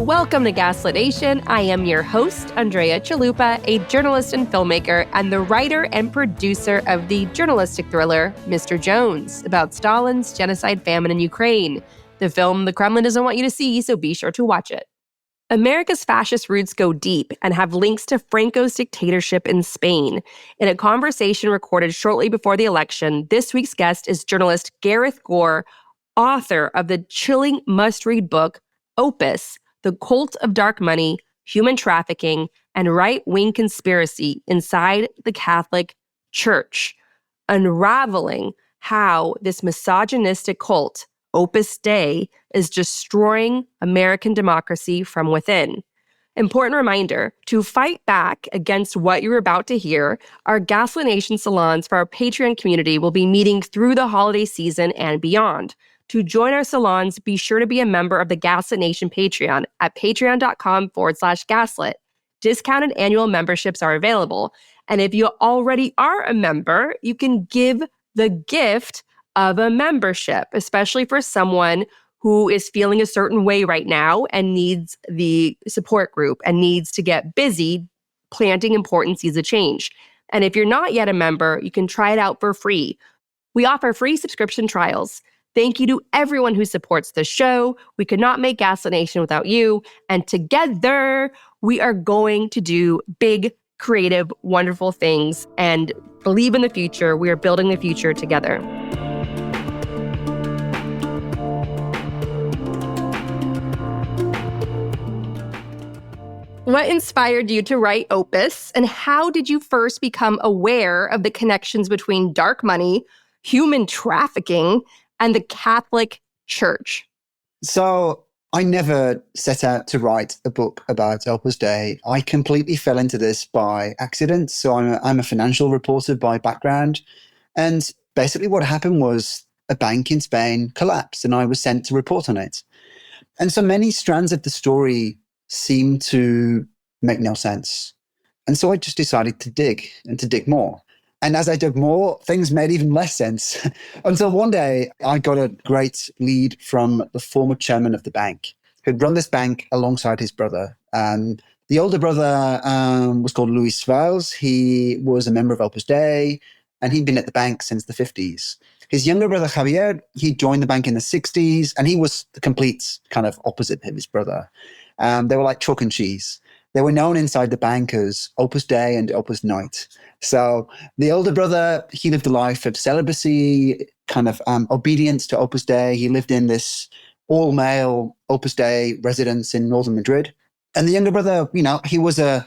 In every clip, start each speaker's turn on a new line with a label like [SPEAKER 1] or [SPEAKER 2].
[SPEAKER 1] Welcome to Gaslit Nation. I am your host, Andrea Chalupa, a journalist and filmmaker and the writer and producer of the journalistic thriller Mr. Jones, about Stalin's genocide famine in Ukraine. The film the Kremlin doesn't want you to see, so be sure to watch it. America's fascist roots go deep and have links to Franco's dictatorship in Spain. In a conversation recorded shortly before the election, this week's guest is journalist Gareth Gore, author of the chilling must-read book, Opus, The Cult of Dark Money, Human Trafficking, and Right-Wing Conspiracy Inside the Catholic Church, unraveling how this misogynistic cult, Opus Dei, is destroying American democracy from within. Important reminder, to fight back against what you're about to hear, our Gaslit Nation salons for our Patreon community will be meeting through the holiday season and beyond. To join our salons, be sure to be a member of the Gaslit Nation Patreon at patreon.com/gaslit. Discounted annual memberships are available. And if you already are a member, you can give the gift of a membership, especially for someone who is feeling a certain way right now and needs the support group and needs to get busy planting important seeds of change. And if you're not yet a member, you can try it out for free. We offer free subscription trials. Thank you to everyone who supports the show. We could not make Gaslit Nation without you. And together, we are going to do big, creative, wonderful things and believe in the future. We are building the future together. What inspired you to write Opus, and how did you first become aware of the connections between dark money, human trafficking, and the Catholic Church?
[SPEAKER 2] So I never set out to write a book about Opus Dei. I completely fell into this by accident. So I'm a financial reporter by background. And basically what happened was a bank in Spain collapsed and I was sent to report on it. And so many strands of the story seemed to make no sense. And so I just decided to dig more. And as I dug more, things made even less sense. Until one day, I got a great lead from the former chairman of the bank, who'd run this bank alongside his brother. The older brother was called Luis Valls. He was a member of Opus Dei, and he'd been at the bank since the 50s. His younger brother, Javier, he joined the bank in the 60s, and he was the complete kind of opposite of his brother. They were like chalk and cheese. They were known inside the bank as Opus Dei and Opus Night. So the older brother, he lived a life of celibacy, kind of obedience to Opus Dei. He lived in this all-male Opus Dei residence in northern Madrid. And the younger brother, he was a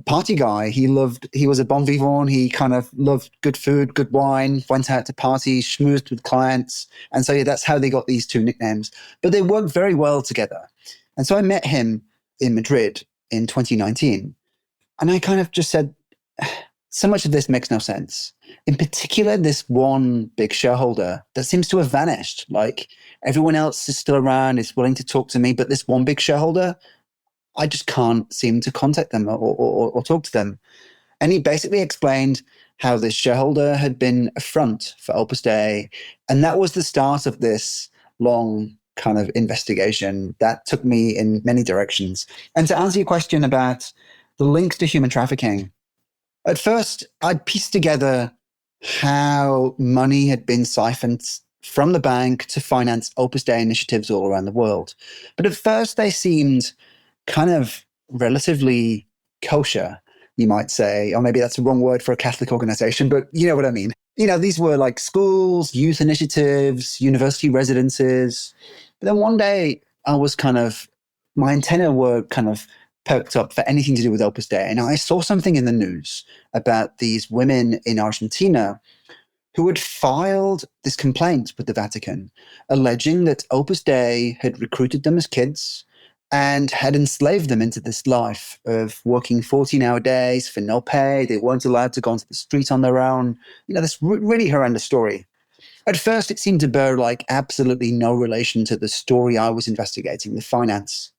[SPEAKER 2] party guy. He was a bon vivant. He kind of loved good food, good wine, went out to parties, schmoozed with clients. And so that's how they got these two nicknames. But they worked very well together. And so I met him in Madrid in 2019. And I kind of just said, so much of this makes no sense. In particular, this one big shareholder that seems to have vanished. Like everyone else is still around, is willing to talk to me, but this one big shareholder, I just can't seem to contact them or talk to them. And he basically explained how this shareholder had been a front for Opus Dei. And that was the start of this long kind of investigation that took me in many directions. And to answer your question about the links to human trafficking, at first I'd pieced together how money had been siphoned from the bank to finance Opus Dei initiatives all around the world. But at first they seemed kind of relatively kosher, you might say, or maybe that's the wrong word for a Catholic organization, but you know what I mean. These were like schools, youth initiatives, university residences. But then one day my antenna were kind of perked up for anything to do with Opus Dei. And I saw something in the news about these women in Argentina who had filed this complaint with the Vatican, alleging that Opus Dei had recruited them as kids and had enslaved them into this life of working 14-hour days for no pay. They weren't allowed to go onto the street on their own. This really horrendous story. At first, it seemed to bear like absolutely no relation to the story I was investigating, the finance.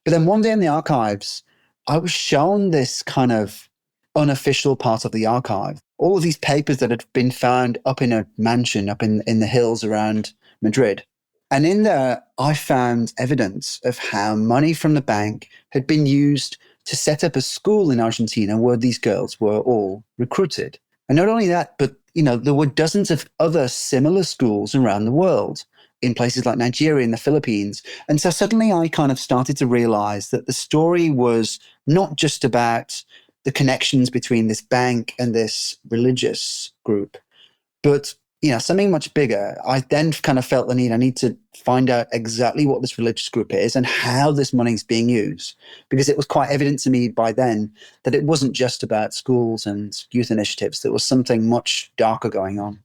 [SPEAKER 2] But then one day in the archives, I was shown this kind of unofficial part of the archive. All of these papers that had been found up in a mansion up in the hills around Madrid. And in there, I found evidence of how money from the bank had been used to set up a school in Argentina where these girls were all recruited. And not only that, but there were dozens of other similar schools around the world in places like Nigeria and the Philippines. And so suddenly I kind of started to realize that the story was not just about the connections between this bank and this religious group, but something much bigger. I then kind of felt the need, I need to find out exactly what this religious group is and how this money is being used. Because it was quite evident to me by then that it wasn't just about schools and youth initiatives. There was something much darker going on.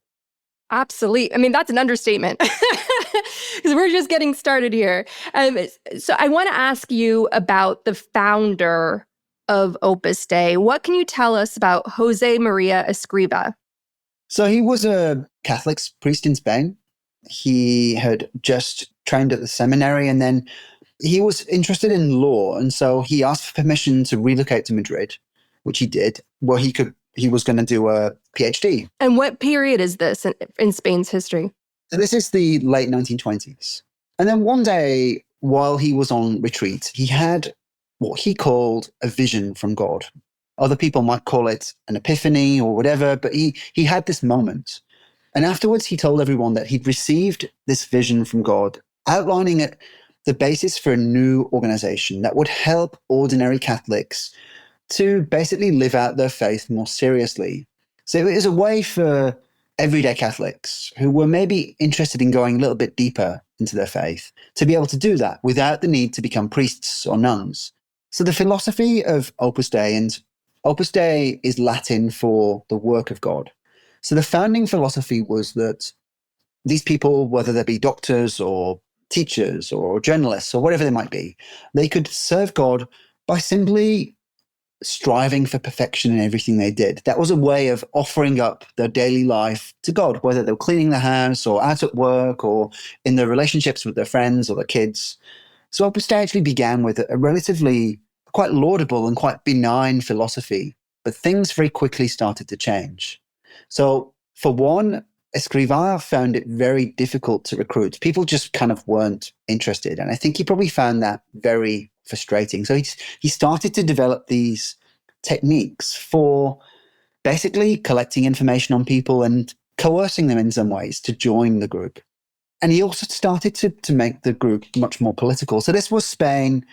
[SPEAKER 1] Absolutely. I mean, that's an understatement because we're just getting started here. So I want to ask you about the founder of Opus Dei. What can you tell us about Jose Maria Escriva?
[SPEAKER 2] So he was a Catholic priest in Spain. He had just trained at the seminary, and then he was interested in law. And so he asked for permission to relocate to Madrid, which he did, where he was going to do a PhD.
[SPEAKER 1] And what period is this in Spain's history?
[SPEAKER 2] So this is the late 1920s. And then one day, while he was on retreat, he had what he called a vision from God. Other people might call it an epiphany or whatever, but he had this moment. And afterwards, he told everyone that he'd received this vision from God, outlining it, the basis for a new organization that would help ordinary Catholics to basically live out their faith more seriously. So it was a way for everyday Catholics who were maybe interested in going a little bit deeper into their faith to be able to do that without the need to become priests or nuns. So the philosophy of Opus Dei, and Opus Dei is Latin for the work of God. So the founding philosophy was that these people, whether they be doctors or teachers or journalists or whatever they might be, they could serve God by simply striving for perfection in everything they did. That was a way of offering up their daily life to God, whether they were cleaning the house or out at work or in their relationships with their friends or their kids. So Opus Dei actually began with a relatively quite laudable and quite benign philosophy, but things very quickly started to change. So for one, Escrivá found it very difficult to recruit. People just kind of weren't interested. And I think he probably found that very frustrating. So he started to develop these techniques for basically collecting information on people and coercing them in some ways to join the group. And he also started to make the group much more political. So this was Spain.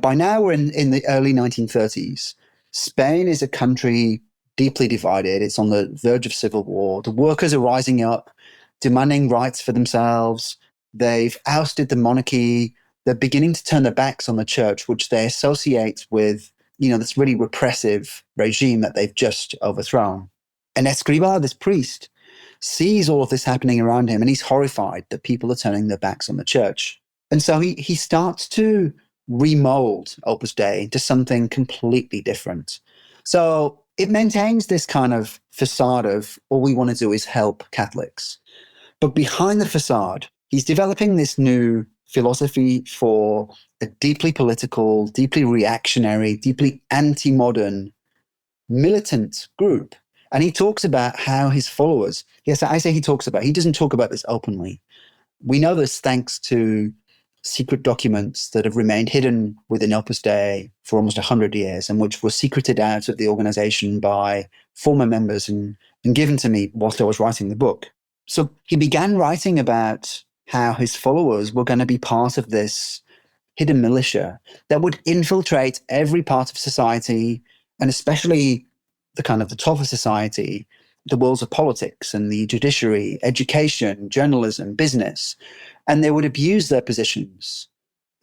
[SPEAKER 2] By now we're in the early 1930s. Spain is a country deeply divided. It's on the verge of civil war. The workers are rising up, demanding rights for themselves. They've ousted the monarchy. They're beginning to turn their backs on the church, which they associate with, this really repressive regime that they've just overthrown. And Escrivá, this priest, sees all of this happening around him, and he's horrified that people are turning their backs on the church. And so he starts to remold Opus Dei into something completely different. So it maintains this kind of facade of all we want to do is help Catholics. But behind the facade, he's developing this new philosophy for a deeply political, deeply reactionary, deeply anti-modern, militant group. And he talks about how his followers, yes, I say he doesn't talk about this openly. We know this thanks to secret documents that have remained hidden within Opus Dei for almost 100 years and which were secreted out of the organization by former members and given to me whilst I was writing the book. So he began writing about how his followers were going to be part of this hidden militia that would infiltrate every part of society, and especially the kind of the top of society, the worlds of politics and the judiciary, education, journalism, business. And they would abuse their positions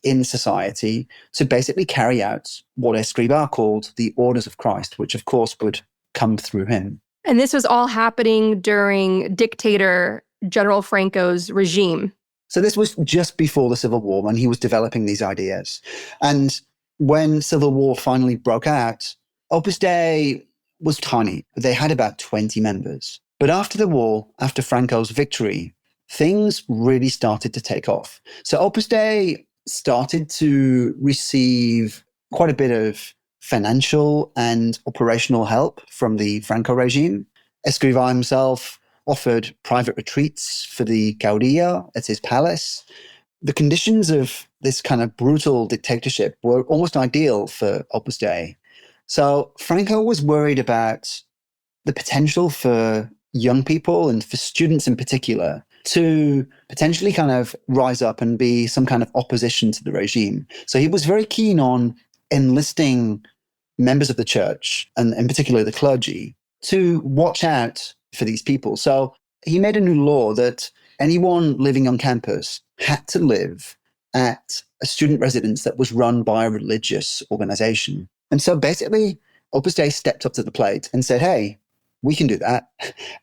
[SPEAKER 2] in society to basically carry out what Escrivá called the orders of Christ, which of course would come through him.
[SPEAKER 1] And this was all happening during dictator General Franco's regime.
[SPEAKER 2] So this was just before the Civil War when he was developing these ideas. And when Civil War finally broke out, Opus Dei was tiny. They had about 20 members. But after the war, after Franco's victory, things really started to take off. So Opus Dei started to receive quite a bit of financial and operational help from the Franco regime. Escrivá himself offered private retreats for the caudillo at his palace. The conditions of this kind of brutal dictatorship were almost ideal for Opus Dei. So Franco was worried about the potential for young people and for students in particular to potentially kind of rise up and be some kind of opposition to the regime. So he was very keen on enlisting members of the church, and in particular the clergy, to watch out for these people. So he made a new law that anyone living on campus had to live at a student residence that was run by a religious organization. And so basically, Opus Dei stepped up to the plate and said, hey, we can do that.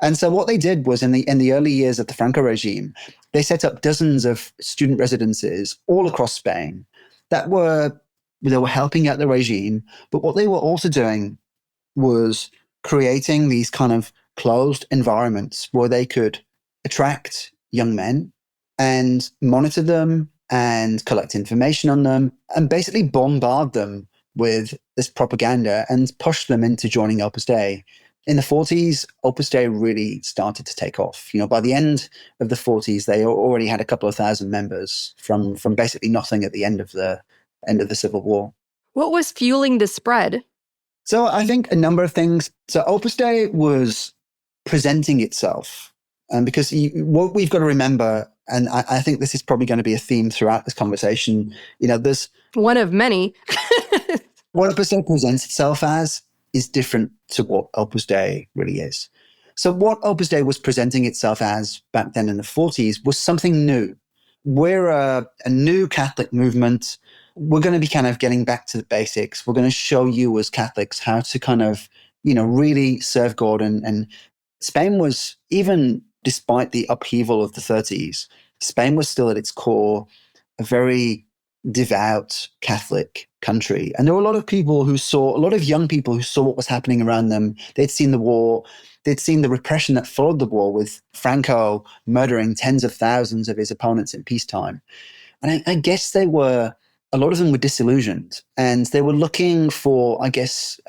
[SPEAKER 2] And so what they did was in the early years of the Franco regime, they set up dozens of student residences all across Spain that were helping out the regime. But what they were also doing was creating these kind of closed environments where they could attract young men and monitor them and collect information on them and basically bombard them with this propaganda and push them into joining Opus Dei. In the 40s, Opus Dei really started to take off. By the end of the 40s, they already had a couple of thousand members from basically nothing at the end of the Civil War.
[SPEAKER 1] What was fueling the spread?
[SPEAKER 2] So I think a number of things. So Opus Dei was presenting itself. Because what we've got to remember, and I think this is probably going to be a theme throughout this conversation, there's
[SPEAKER 1] one of many.
[SPEAKER 2] What Opus Dei presents itself as is different to what Opus Dei really is. So what Opus Dei was presenting itself as back then in the 40s was something new. We're a new Catholic movement. We're going to be kind of getting back to the basics. We're going to show you as Catholics how to kind of, really serve God. And Spain was, even despite the upheaval of the 30s, Spain was still at its core a very devout Catholic country. And there were a lot of young people who saw what was happening around them. They'd seen the war. They'd seen the repression that followed the war, with Franco murdering tens of thousands of his opponents in peacetime. And I guess a lot of them were disillusioned, and they were looking for, I guess,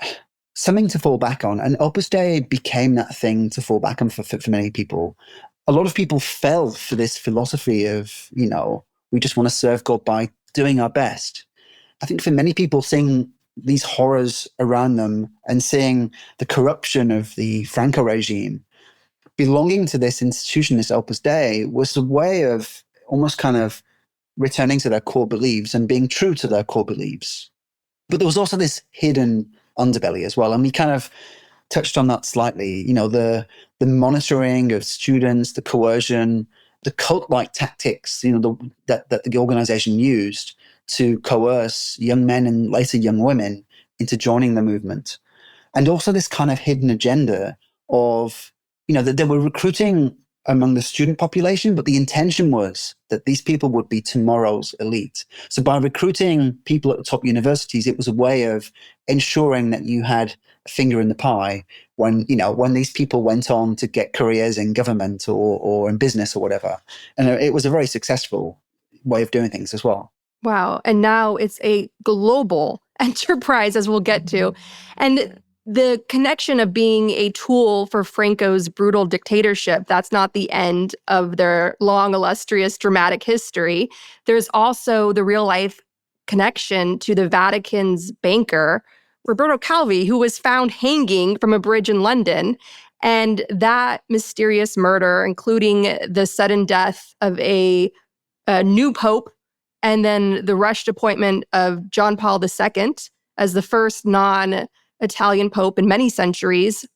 [SPEAKER 2] something to fall back on. And Opus Dei became that thing to fall back on for many people. A lot of people fell for this philosophy of, we just want to serve God by doing our best. I think for many people, seeing these horrors around them and seeing the corruption of the Franco regime, belonging to this institution, this Opus Dei, was a way of almost kind of returning to their core beliefs and being true to their core beliefs. But there was also this hidden underbelly as well. And we kind of touched on that slightly, the monitoring of students, the coercion, the cult-like tactics, that the organization used to coerce young men and later young women into joining the movement. And also this kind of hidden agenda of, that they were recruiting among the student population, but the intention was that these people would be tomorrow's elite. So by recruiting people at the top universities, it was a way of ensuring that you had a finger in the pie when these people went on to get careers in government or in business or whatever. And it was a very successful way of doing things as well.
[SPEAKER 1] Wow. And now it's a global enterprise, as we'll get to. And the connection of being a tool for Franco's brutal dictatorship, that's not the end of their long, illustrious, dramatic history. There's also the real-life connection to the Vatican's banker, Roberto Calvi, who was found hanging from a bridge in London. And that mysterious murder, including the sudden death of a new pope, and then the rushed appointment of John Paul II as the first non-Italian pope in many centuries,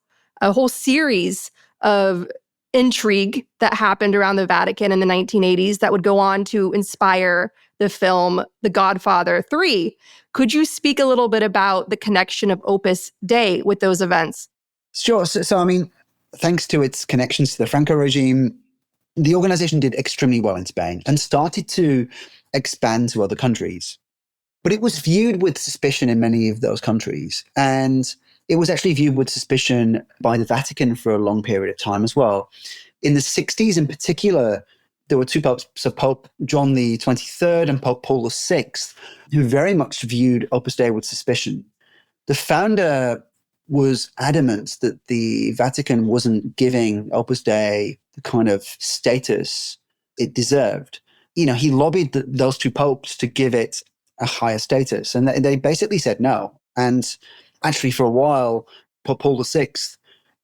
[SPEAKER 1] a whole series of intrigue that happened around the Vatican in the 1980s that would go on to inspire the film The Godfather 3. Could you speak a little bit about the connection of Opus Dei with those events?
[SPEAKER 2] Sure. So I mean, thanks to its connections to the Franco regime, the organization did extremely well in Spain and started to expand to other countries. But it was viewed with suspicion in many of those countries. And it was actually viewed with suspicion by the Vatican for a long period of time as well. In the 60s in particular, there were two popes, so Pope John the 23rd and Pope Paul VI, who very much viewed Opus Dei with suspicion. The founder was adamant that the Vatican wasn't giving Opus Dei the kind of status it deserved. He lobbied those two popes to give it a higher status, and they basically said no. And actually, for a while, Pope Paul VI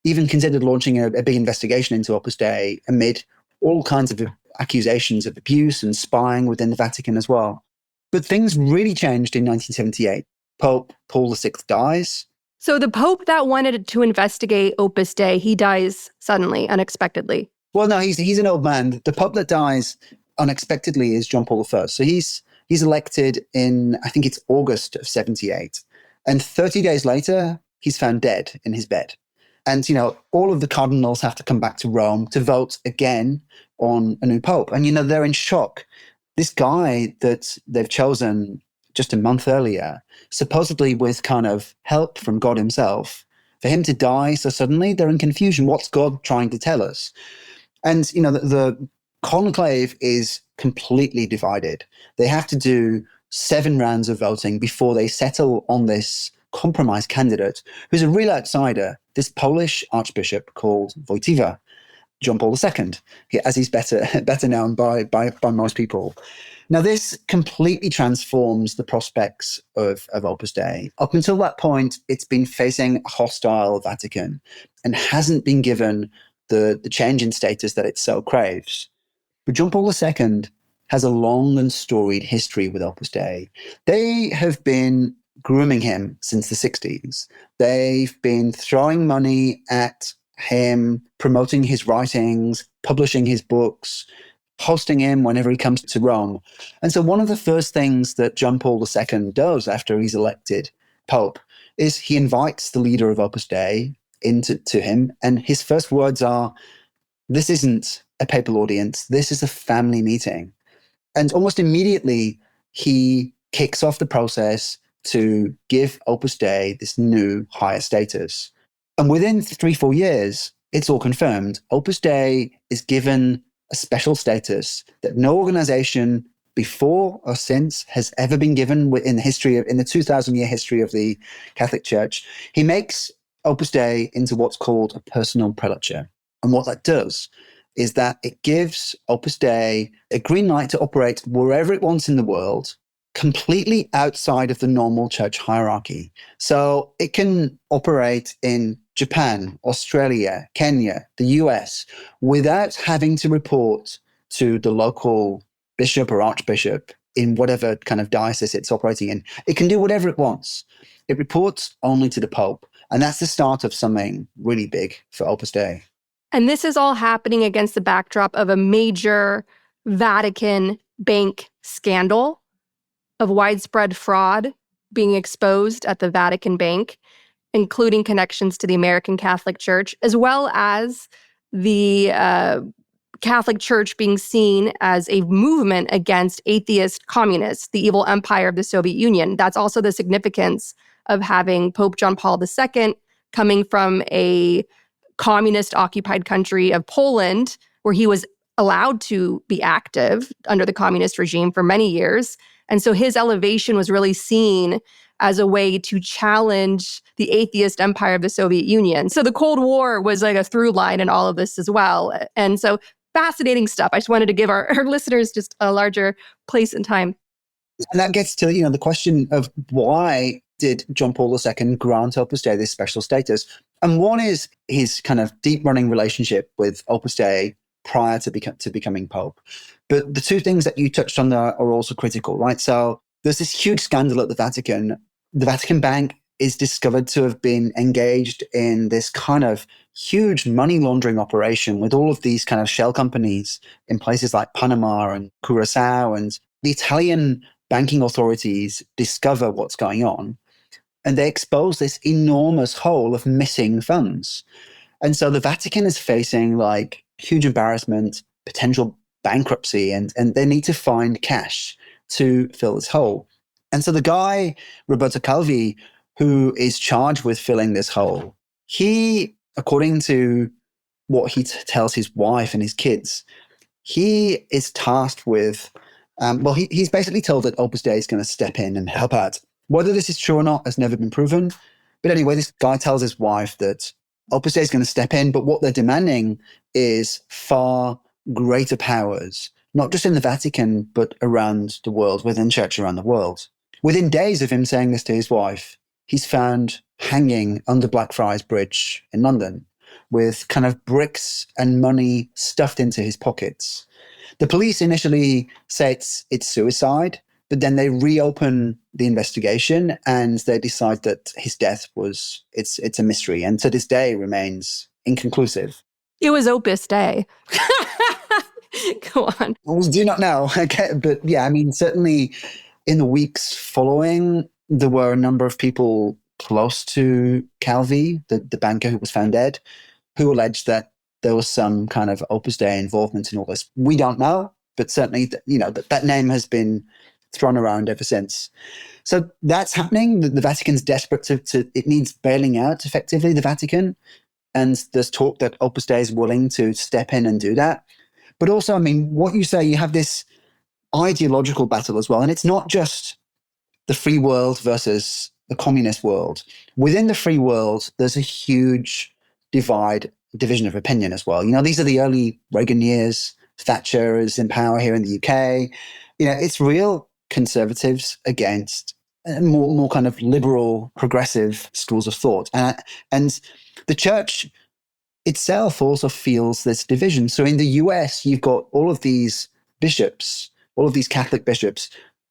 [SPEAKER 2] even considered launching a big investigation into Opus Dei amid all kinds of accusations of abuse and spying within the Vatican as well. But things really changed in 1978. Pope Paul VI dies.
[SPEAKER 1] So the Pope that wanted to investigate Opus Dei, he dies suddenly, unexpectedly.
[SPEAKER 2] Well, no, he's an old man. The Pope that dies unexpectedly is John Paul I. So he's elected in, I think it's August of 78. And 30 days later, he's found dead in his bed. And, all of the cardinals have to come back to Rome to vote again on a new pope. And, they're in shock. This guy that they've chosen just a month earlier, supposedly with kind of help from God himself, for him to die so suddenly, they're in confusion. What's God trying to tell us? And, the conclave is completely divided. They have to do 7 rounds of voting before they settle on this compromise candidate who's a real outsider, this Polish archbishop called Wojtyła, John Paul II, as he's better known by most people. Now, this completely transforms the prospects of Opus Dei. Up until that point, it's been facing a hostile Vatican and hasn't been given the change in status that it so craves. But John Paul II has a long and storied history with Opus Dei. They have been grooming him since the 60s. They've been throwing money at him, promoting his writings, publishing his books, hosting him whenever he comes to Rome. And so one of the first things that John Paul II does after he's elected Pope is he invites the leader of Opus Dei to him. And his first words are, "This isn't a papal audience. This is a family meeting." And almost immediately, he kicks off the process to give Opus Dei this new higher status. And within 3-4 years, it's all confirmed. Opus Dei is given a special status that no organization before or since has ever been given in the 2,000-year history of the Catholic Church. He makes Opus Dei into what's called a personal prelature. And what that does is that it gives Opus Dei a green light to operate wherever it wants in the world, completely outside of the normal church hierarchy. So it can operate in Japan, Australia, Kenya, the US, without having to report to the local bishop or archbishop in whatever kind of diocese it's operating in. It can do whatever it wants. It reports only to the Pope. And that's the start of something really big for Opus Dei.
[SPEAKER 1] And this is all happening against the backdrop of a major Vatican bank scandal of widespread fraud being exposed at the Vatican Bank, including connections to the American Catholic Church, as well as the Catholic Church being seen as a movement against atheist communists, the evil empire of the Soviet Union. That's also the significance of having Pope John Paul II coming from a communist-occupied country of Poland, where he was allowed to be active under the communist regime for many years. And so his elevation was really seen as a way to challenge the atheist empire of the Soviet Union. So the Cold War was like a through line in all of this as well. And so fascinating stuff. I just wanted to give our listeners just a larger place and time.
[SPEAKER 2] And that gets to, the question of why did John Paul II grant Opus Dei this special status? And one is his kind of deep running relationship with Opus Dei prior to becoming Pope. But the two things that you touched on there are also critical, right? So there's this huge scandal at the Vatican. The Vatican Bank is discovered to have been engaged in this kind of huge money laundering operation with all of these kind of shell companies in places like Panama and Curacao. And the Italian banking authorities discover what's going on, and they expose this enormous hole of missing funds. And so the Vatican is facing like huge embarrassment, potential bankruptcy, and they need to find cash to fill this hole. And so the guy, Roberto Calvi, who is charged with filling this hole, he, according to what he tells his wife and his kids, he is tasked with, he's basically told that Opus Dei is going to step in and help out. Whether this is true or not has never been proven, But anyway, this guy tells his wife that Opus Dei is going to step in, but what they're demanding is far greater powers, not just in the Vatican, but around the world, within church around the world. Within days of him saying this to his wife, he's found hanging under Blackfriars Bridge in London with kind of bricks and money stuffed into his pockets. The police initially say it's suicide, but then they reopen the investigation and they decide that his death it's a mystery, and to this day remains inconclusive.
[SPEAKER 1] It was Opus Dei. Go on.
[SPEAKER 2] We do not know. Okay, but yeah, I mean, certainly in the weeks following, there were a number of people close to Calvi, the banker who was found dead, who alleged that there was some kind of Opus Dei involvement in all this. We don't know, but certainly, that name has been thrown around ever since. So that's happening. The Vatican's desperate to it needs bailing out, effectively, the Vatican. And there's talk that Opus Dei is willing to step in and do that. But also, I mean, what you say, you have this ideological battle as well. And it's not just the free world versus the communist world. Within the free world, there's a huge division of opinion as well. These are the early Reagan years. Thatcher is in power here in the UK. It's real conservatives against more kind of liberal, progressive schools of thought. And the church itself also feels this division. So in the US, you've got all of these bishops, all of these Catholic bishops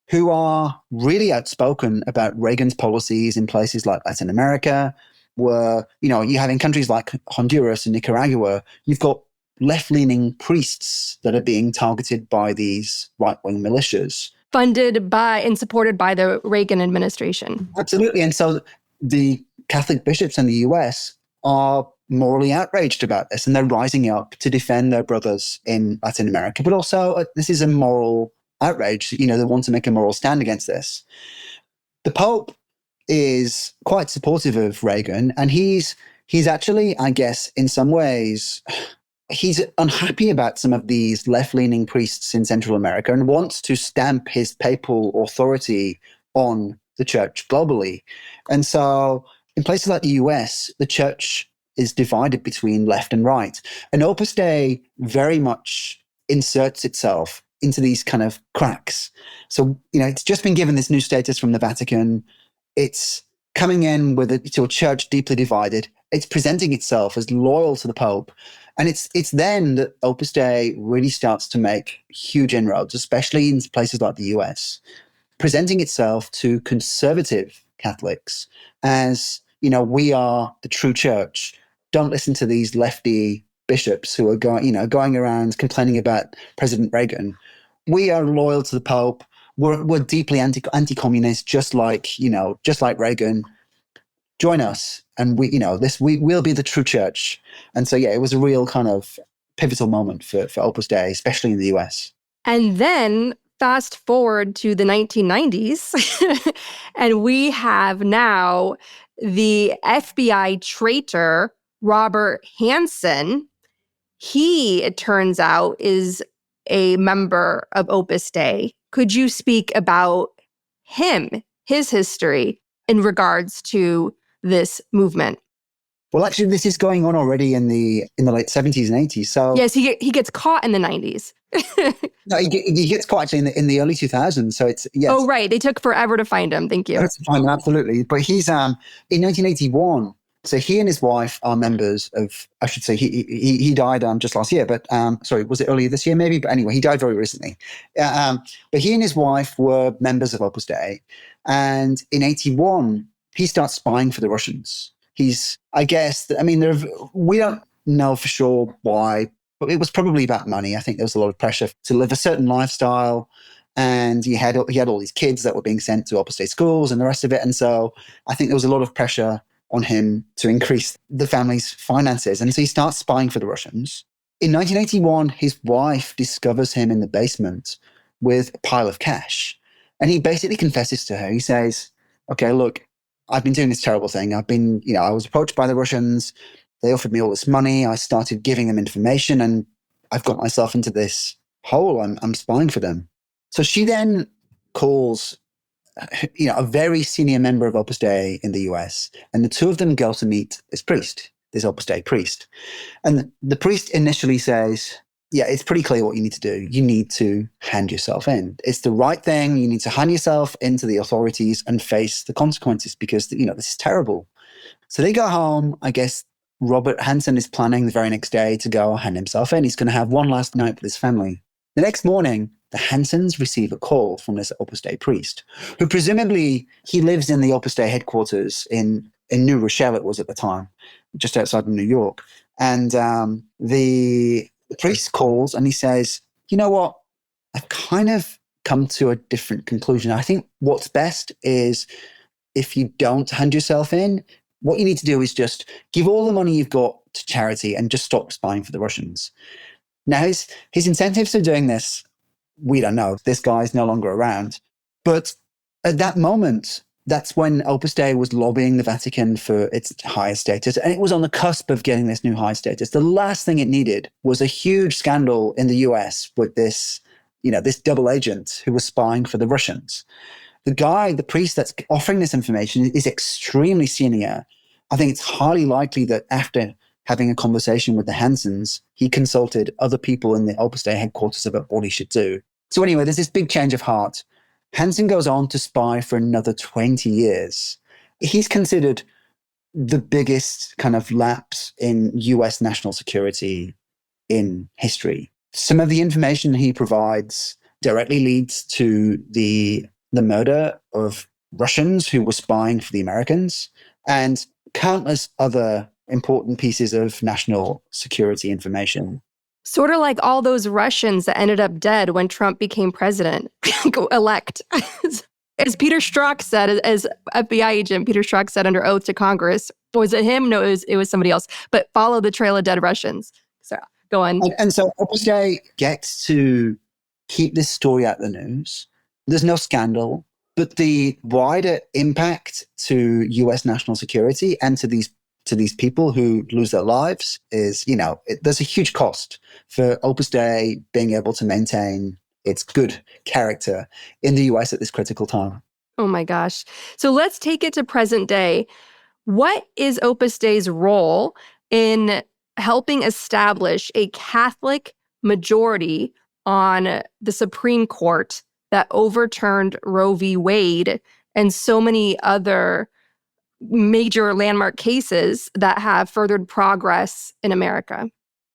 [SPEAKER 2] who are really outspoken about Reagan's policies in places like Latin America, where, you have in countries like Honduras and Nicaragua, you've got left-leaning priests that are being targeted by these right-wing militias.
[SPEAKER 1] Funded by and supported by the Reagan administration.
[SPEAKER 2] Absolutely. And so the Catholic bishops in the US are morally outraged about this, and they're rising up to defend their brothers in Latin America. But also, this is a moral outrage. They want to make a moral stand against this. The Pope is quite supportive of Reagan, and he's actually, I guess, in some ways, he's unhappy about some of these left-leaning priests in Central America and wants to stamp his papal authority on the church globally. And so in places like the US, the church is divided between left and right. And Opus Dei very much inserts itself into these kind of cracks. So, it's just been given this new status from the Vatican. It's coming in to a church deeply divided. It's presenting itself as loyal to the Pope. And it's then that Opus Dei really starts to make huge inroads, especially in places like the US, presenting itself to conservative Catholics as, we are the true church. Don't listen to these lefty bishops who are going around complaining about President Reagan. We are loyal to the Pope. We're deeply anti-communist, just like Reagan. Join us, and we'll be the true church. And so, yeah, it was a real kind of pivotal moment for Opus Dei, especially in the US.
[SPEAKER 1] And then fast forward to the 1990s, and we have now the FBI traitor, Robert Hansen. He, it turns out, is a member of Opus Dei. Could you speak about him, his history in regards to this movement?
[SPEAKER 2] Well, actually, this is going on already in the late 70s and 80s. So
[SPEAKER 1] yes, he gets caught in the 90s.
[SPEAKER 2] No, he gets caught actually in the early 2000s. So it's yes.
[SPEAKER 1] Oh, right. They took forever to find him. Thank you.
[SPEAKER 2] To find him, absolutely. But he's in 1981. So he and his wife are members of. I should say he died just last year. But sorry, was it earlier this year? Maybe. But anyway, he died very recently. But he and his wife were members of Opus Dei, and in 81 he starts spying for the Russians. I guess, we don't know for sure why, but it was probably about money. I think there was a lot of pressure to live a certain lifestyle, and he had all these kids that were being sent to Opus Dei schools and the rest of it. And so I think there was a lot of pressure on him to increase the family's finances. And so he starts spying for the Russians. In 1981, his wife discovers him in the basement with a pile of cash. And he basically confesses to her. He says, okay, look, I've been doing this terrible thing. I was approached by the Russians. They offered me all this money. I started giving them information, and I've got myself into this hole. I'm spying for them. So she then calls a very senior member of Opus Dei in the US, and the two of them go to meet this priest, this Opus Dei priest. And the priest initially says, yeah, it's pretty clear what you need to do. You need to hand yourself in. It's the right thing. You need to hand yourself into the authorities and face the consequences because, this is terrible. So they go home. I guess Robert Hansen is planning the very next day to go hand himself in. He's going to have one last night with his family. The next morning, the Hansens receive a call from this Opus Dei priest, who presumably he lives in the Opus Dei headquarters in New Rochelle, it was at the time, just outside of New York. And the priest calls and he says, you know what? I've kind of come to a different conclusion. I think what's best is if you don't hand yourself in, what you need to do is just give all the money you've got to charity and just stop spying for the Russians. Now, his incentives for doing this, we don't know. This guy's no longer around. But at that moment, that's when Opus Dei was lobbying the Vatican for its higher status. And it was on the cusp of getting this new high status. The last thing it needed was a huge scandal in the US with this double agent who was spying for the Russians. The priest that's offering this information is extremely senior. I think it's highly likely that after having a conversation with the Hansens, he consulted other people in the Opus Dei headquarters about what he should do. So anyway, there's this big change of heart. Hansen goes on to spy for another 20 years. He's considered the biggest kind of lapse in US national security in history. Some of the information he provides directly leads to the murder of Russians who were spying for the Americans and countless other important pieces of national security information.
[SPEAKER 1] Sort of like all those Russians that ended up dead when Trump became president, elect. As Peter Strzok said, as FBI agent, Peter Strzok said under oath to Congress, was it him? No, it was somebody else. But follow the trail of dead Russians. So go on.
[SPEAKER 2] And so Opus Dei gets to keep this story out the news. There's no scandal, but the wider impact to US national security and to these people who lose their lives is, there's a huge cost for Opus Dei being able to maintain its good character in the US at this critical time.
[SPEAKER 1] Oh my gosh. So let's take it to present day. What is Opus Dei's role in helping establish a Catholic majority on the Supreme Court that overturned Roe v. Wade and so many other major landmark cases that have furthered progress in America?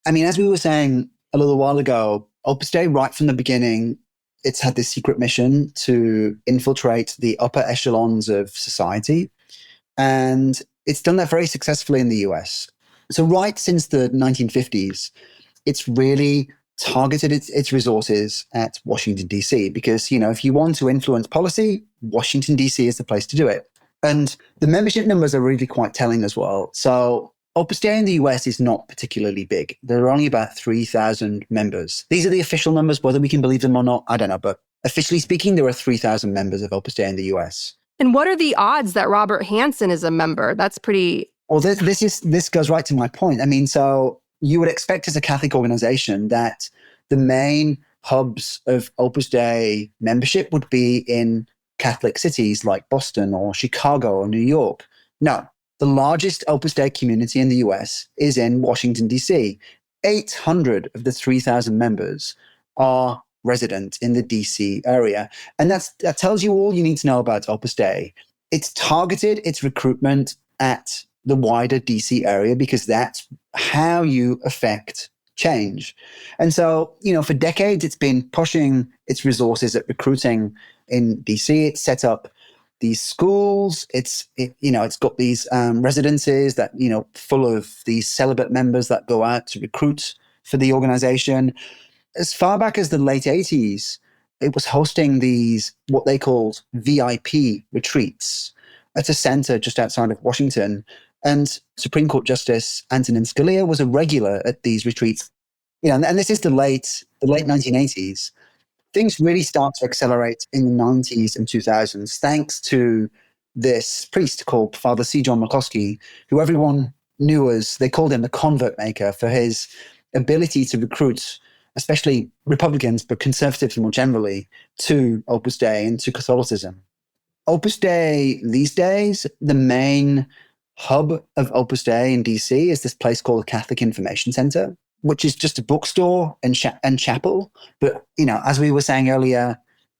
[SPEAKER 2] I mean, as we were saying a little while ago, Opus Dei, right from the beginning, it's had this secret mission to infiltrate the upper echelons of society. And it's done that very successfully in the US. So right since the 1950s, it's really targeted its resources at Washington, D.C. because, if you want to influence policy, Washington, D.C. is the place to do it. And the membership numbers are really quite telling as well. So Opus Dei in the US is not particularly big. There are only about 3,000 members. These are the official numbers. Whether we can believe them or not, I don't know. But officially speaking, there are 3,000 members of Opus Dei in the US.
[SPEAKER 1] And what are the odds that Robert Hansen is a member? That's pretty...
[SPEAKER 2] Well, this goes right to my point. I mean, so you would expect as a Catholic organization that the main hubs of Opus Dei membership would be in Catholic cities like Boston or Chicago or New York. No, the largest Opus Dei community in the US is in Washington, D.C. 800 of the 3,000 members are resident in the D.C. area. And that tells you all you need to know about Opus Dei. It's targeted its recruitment at the wider D.C. area because that's how you affect change. And so, for decades, it's been pushing its resources at recruiting in DC. It's set up these schools. It's got these residences that, full of these celibate members that go out to recruit for the organization. As far back as the late 80s, it was hosting these, what they called VIP retreats at a center just outside of Washington. And Supreme Court Justice Antonin Scalia was a regular at these retreats. And this is the late 1980s. Things really start to accelerate in the 90s and 2000s, thanks to this priest called Father C. John McCloskey, who everyone knew as, they called him the convert maker for his ability to recruit, especially Republicans, but conservatives more generally, to Opus Dei and to Catholicism. Opus Dei these days, the main hub of Opus Dei in DC is this place called the Catholic Information Center, which is just a bookstore and chapel. But, as we were saying earlier,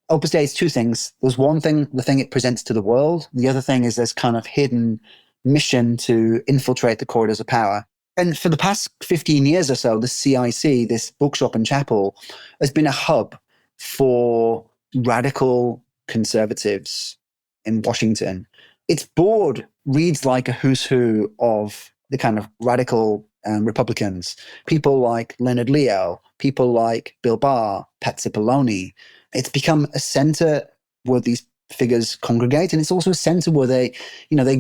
[SPEAKER 2] Opus Dei is two things. There's one thing, the thing it presents to the world. The other thing is this kind of hidden mission to infiltrate the corridors of power. And for the past 15 years or so, the CIC, this bookshop and chapel, has been a hub for radical conservatives in Washington. Its board reads like a who's who of the kind of radical Republicans. People like Leonard Leo, people like Bill Barr, Pat Cipollone. It's become a center where these figures congregate, and it's also a center where they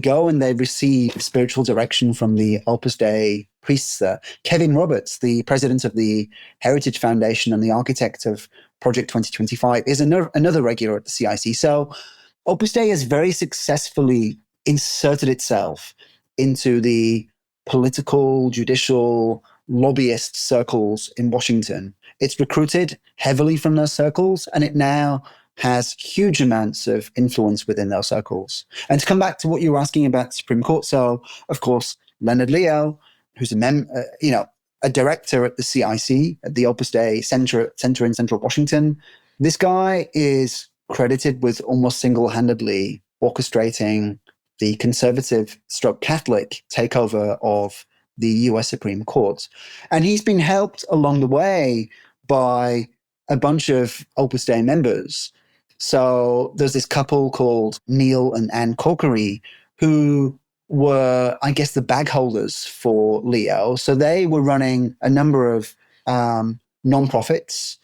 [SPEAKER 2] go and they receive spiritual direction from the Opus Dei priests there. Kevin Roberts, the president of the Heritage Foundation and the architect of Project 2025, is another regular at the CIC. So Opus Dei has very successfully inserted itself into the political, judicial, lobbyist circles in Washington. It's recruited heavily from those circles, and it now has huge amounts of influence within those circles. And to come back to what you were asking about the Supreme Court, so of course, Leonard Leo, who's a director at the CIC, at the Opus Dei Center in Central Washington, this guy is credited with almost single-handedly orchestrating the conservative stroke Catholic takeover of the US Supreme Court. And he's been helped along the way by a bunch of Opus Dei members. So there's this couple called Neil and Ann Corkery who were, I guess, the bag holders for Leo. So they were running a number of nonprofits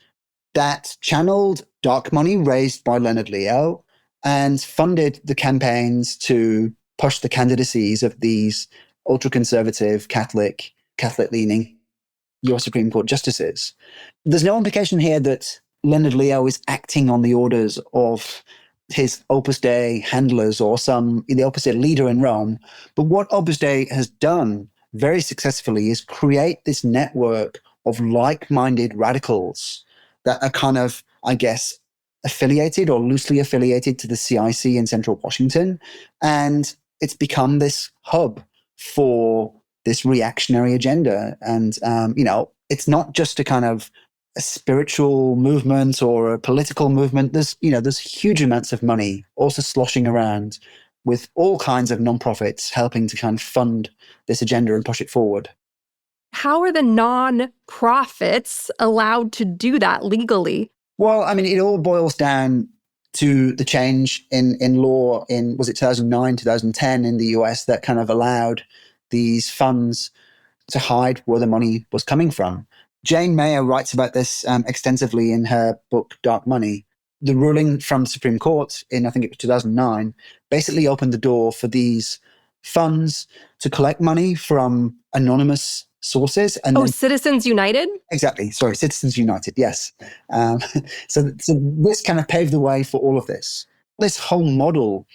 [SPEAKER 2] that channeled dark money raised by Leonard Leo and funded the campaigns to push the candidacies of these ultra-conservative, Catholic-leaning US Supreme Court justices. There's no implication here that Leonard Leo is acting on the orders of his Opus Dei handlers or the Opus Dei leader in Rome. But what Opus Dei has done very successfully is create this network of like-minded radicals that are kind of, I guess, affiliated or loosely affiliated to the CIC in Central Washington. And it's become this hub for this reactionary agenda. And, it's not just a kind of a spiritual movement or a political movement. There's huge amounts of money also sloshing around with all kinds of nonprofits helping to kind of fund this agenda and push it forward.
[SPEAKER 1] How are the non-profits allowed to do that legally?
[SPEAKER 2] Well, it all boils down to the change in law in, was it 2009, 2010 in the US that kind of allowed these funds to hide where the money was coming from. Jane Mayer writes about this extensively in her book, Dark Money. The ruling from the Supreme Court in, I think it was 2009, basically opened the door for these funds to collect money from anonymous sources. And
[SPEAKER 1] Citizens United?
[SPEAKER 2] Exactly. Sorry, Citizens United, yes. So this kind of paved the way for all of this. This whole model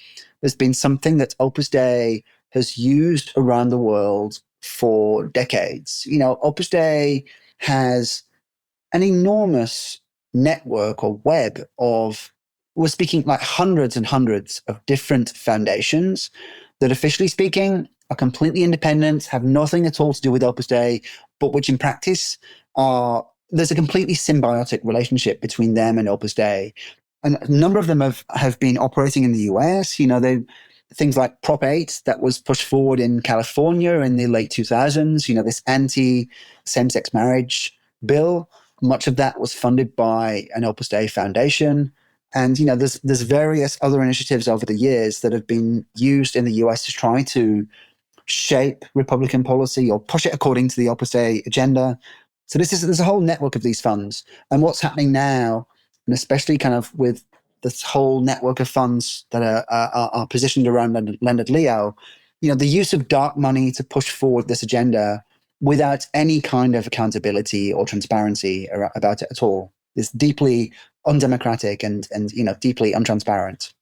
[SPEAKER 2] has been something that Opus Dei has used around the world for decades. Opus Dei has an enormous network or web of, we're speaking like hundreds and hundreds of different foundations that, officially speaking, are completely independent, have nothing at all to do with Opus Dei, but which in practice there's a completely symbiotic relationship between them and Opus Dei. And a number of them have been operating in the US. Things like Prop 8 that was pushed forward in California in the late 2000s, this anti-same-sex marriage bill. Much of that was funded by an Opus Dei foundation. And, there's various other initiatives over the years that have been used in the US to try to shape Republican policy or push it according to the Opus Dei agenda. So there's a whole network of these funds. And what's happening now, and especially kind of with this whole network of funds that are positioned around Leonard Leo, the use of dark money to push forward this agenda without any kind of accountability or transparency about it at all is deeply undemocratic and deeply untransparent.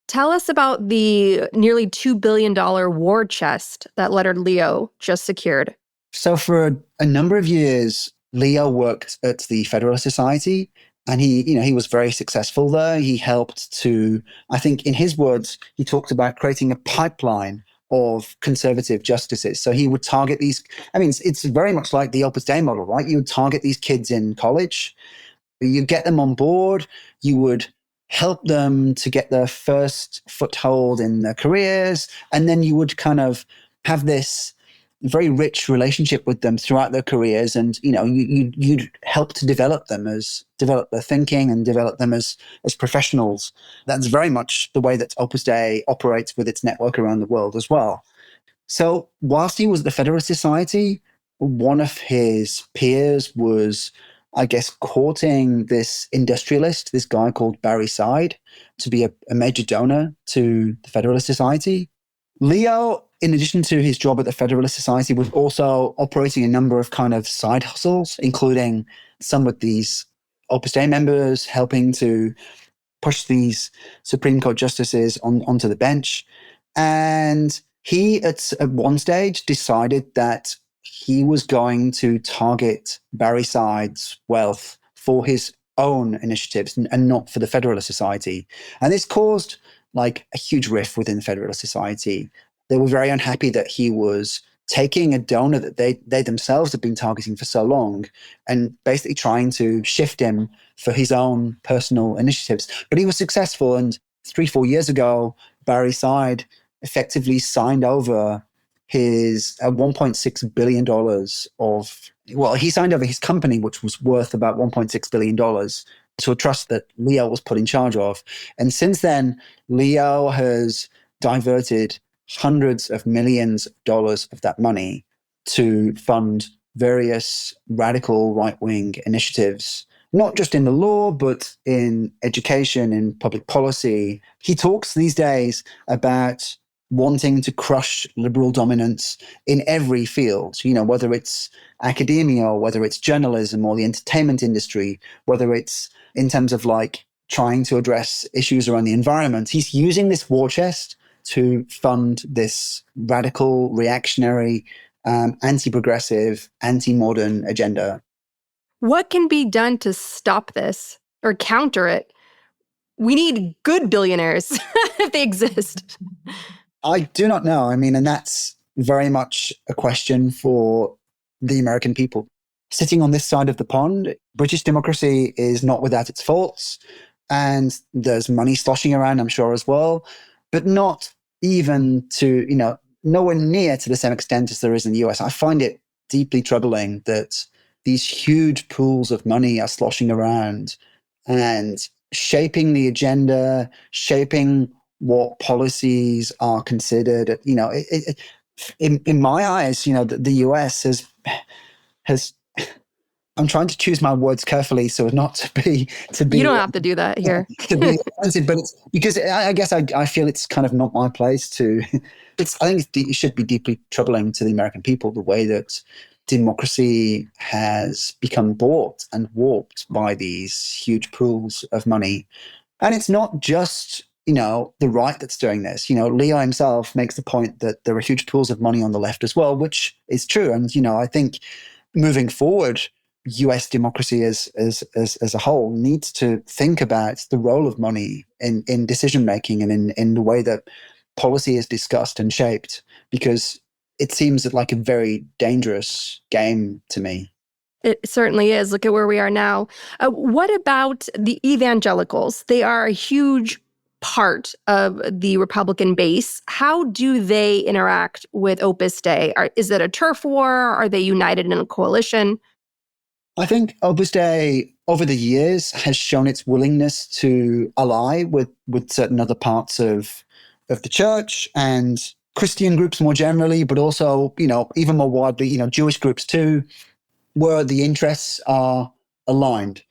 [SPEAKER 1] Tell us about the nearly $2 billion war chest that Leonard Leo just secured.
[SPEAKER 2] So for a number of years, Leo worked at the Federalist Society, And he was very successful there. He helped to, I think in his words, he talked about creating a pipeline of conservative justices. So he would target these, I mean, it's very much like the Opus Dei model, right? You would target these kids in college, you get them on board, you would help them to get their first foothold in their careers, and then you would kind of have this very rich relationship with them throughout their careers, and you'd help to develop their thinking and develop them as professionals. That's very much the way that Opus Dei operates with its network around the world as well. So whilst he was at the Federalist Society, one of his peers was, I guess, courting this industrialist, this guy called Barry Side, to be a major donor to the Federalist Society. Leo, in addition to his job at the Federalist Society, was also operating a number of kind of side hustles, including some with these Opus Dei members, helping to push these Supreme Court justices onto the bench. And he, at one stage, decided that he was going to target Barry Side's wealth for his own initiatives and not for the Federalist Society. And this caused like a huge rift within the Federalist Society. They were very unhappy that he was taking a donor that they themselves had been targeting for so long and basically trying to shift him for his own personal initiatives. But he was successful. And 3-4 years ago, Barry Side effectively signed over his $1.6 billion he signed over his company, which was worth about $1.6 billion, to a trust that Leo was put in charge of. And since then, Leo has diverted hundreds of millions of dollars of that money to fund various radical right-wing initiatives, not just in the law, but in education, in public policy. He talks these days about wanting to crush liberal dominance in every field, whether it's academia or whether it's journalism or the entertainment industry, whether it's in terms of like trying to address issues around the environment. He's using this war chest to fund this radical, reactionary, anti-progressive, anti-modern agenda.
[SPEAKER 1] What can be done to stop this or counter it? We need good billionaires if they exist.
[SPEAKER 2] I do not know. I mean, and that's very much a question for the American people. Sitting on this side of the pond, British democracy is not without its faults, and there's money sloshing around, I'm sure, as well, but not even to, nowhere near to the same extent as there is in the US. I find it deeply troubling that these huge pools of money are sloshing around and shaping the agenda, shaping what policies are considered. In my eyes, the US has. I'm trying to choose my words carefully so as not to be.
[SPEAKER 1] You don't have to do that here.
[SPEAKER 2] To be offensive, but it's because I guess I feel it's kind of not my place to. I think it should be deeply troubling to the American people the way that democracy has become bought and warped by these huge pools of money, and it's not just the right that's doing this. Leo himself makes the point that there are huge pools of money on the left as well, which is true. And I think moving forward, US democracy as a whole needs to think about the role of money in decision making and in the way that policy is discussed and shaped, because it seems like a very dangerous game to me.
[SPEAKER 1] It certainly is. Look at where we are now. What about the evangelicals? They are a huge part of the Republican base. How do they interact with Opus Dei? Is it a turf war? Are they united in a coalition?
[SPEAKER 2] I think Opus Dei, over the years, has shown its willingness to ally with certain other parts of the church and Christian groups more generally, but also, even more widely, Jewish groups too, where the interests are aligned.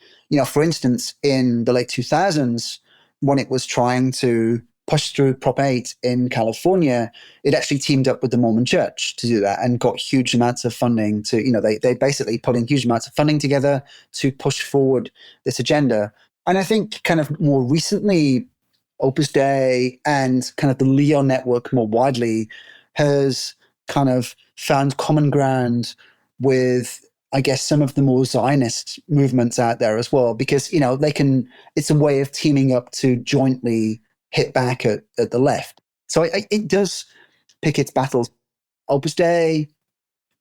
[SPEAKER 2] For instance, in the late 2000s, when it was trying to push through Prop 8 in California, it actually teamed up with the Mormon Church to do that and got huge amounts of funding to, they basically put in huge amounts of funding together to push forward this agenda. And I think kind of more recently, Opus Dei and kind of the Leo network more widely has kind of found common ground with I guess, some of the more Zionist movements out there as well, because, it's a way of teaming up to jointly hit back at the left. So it does pick its battles. Opus Dei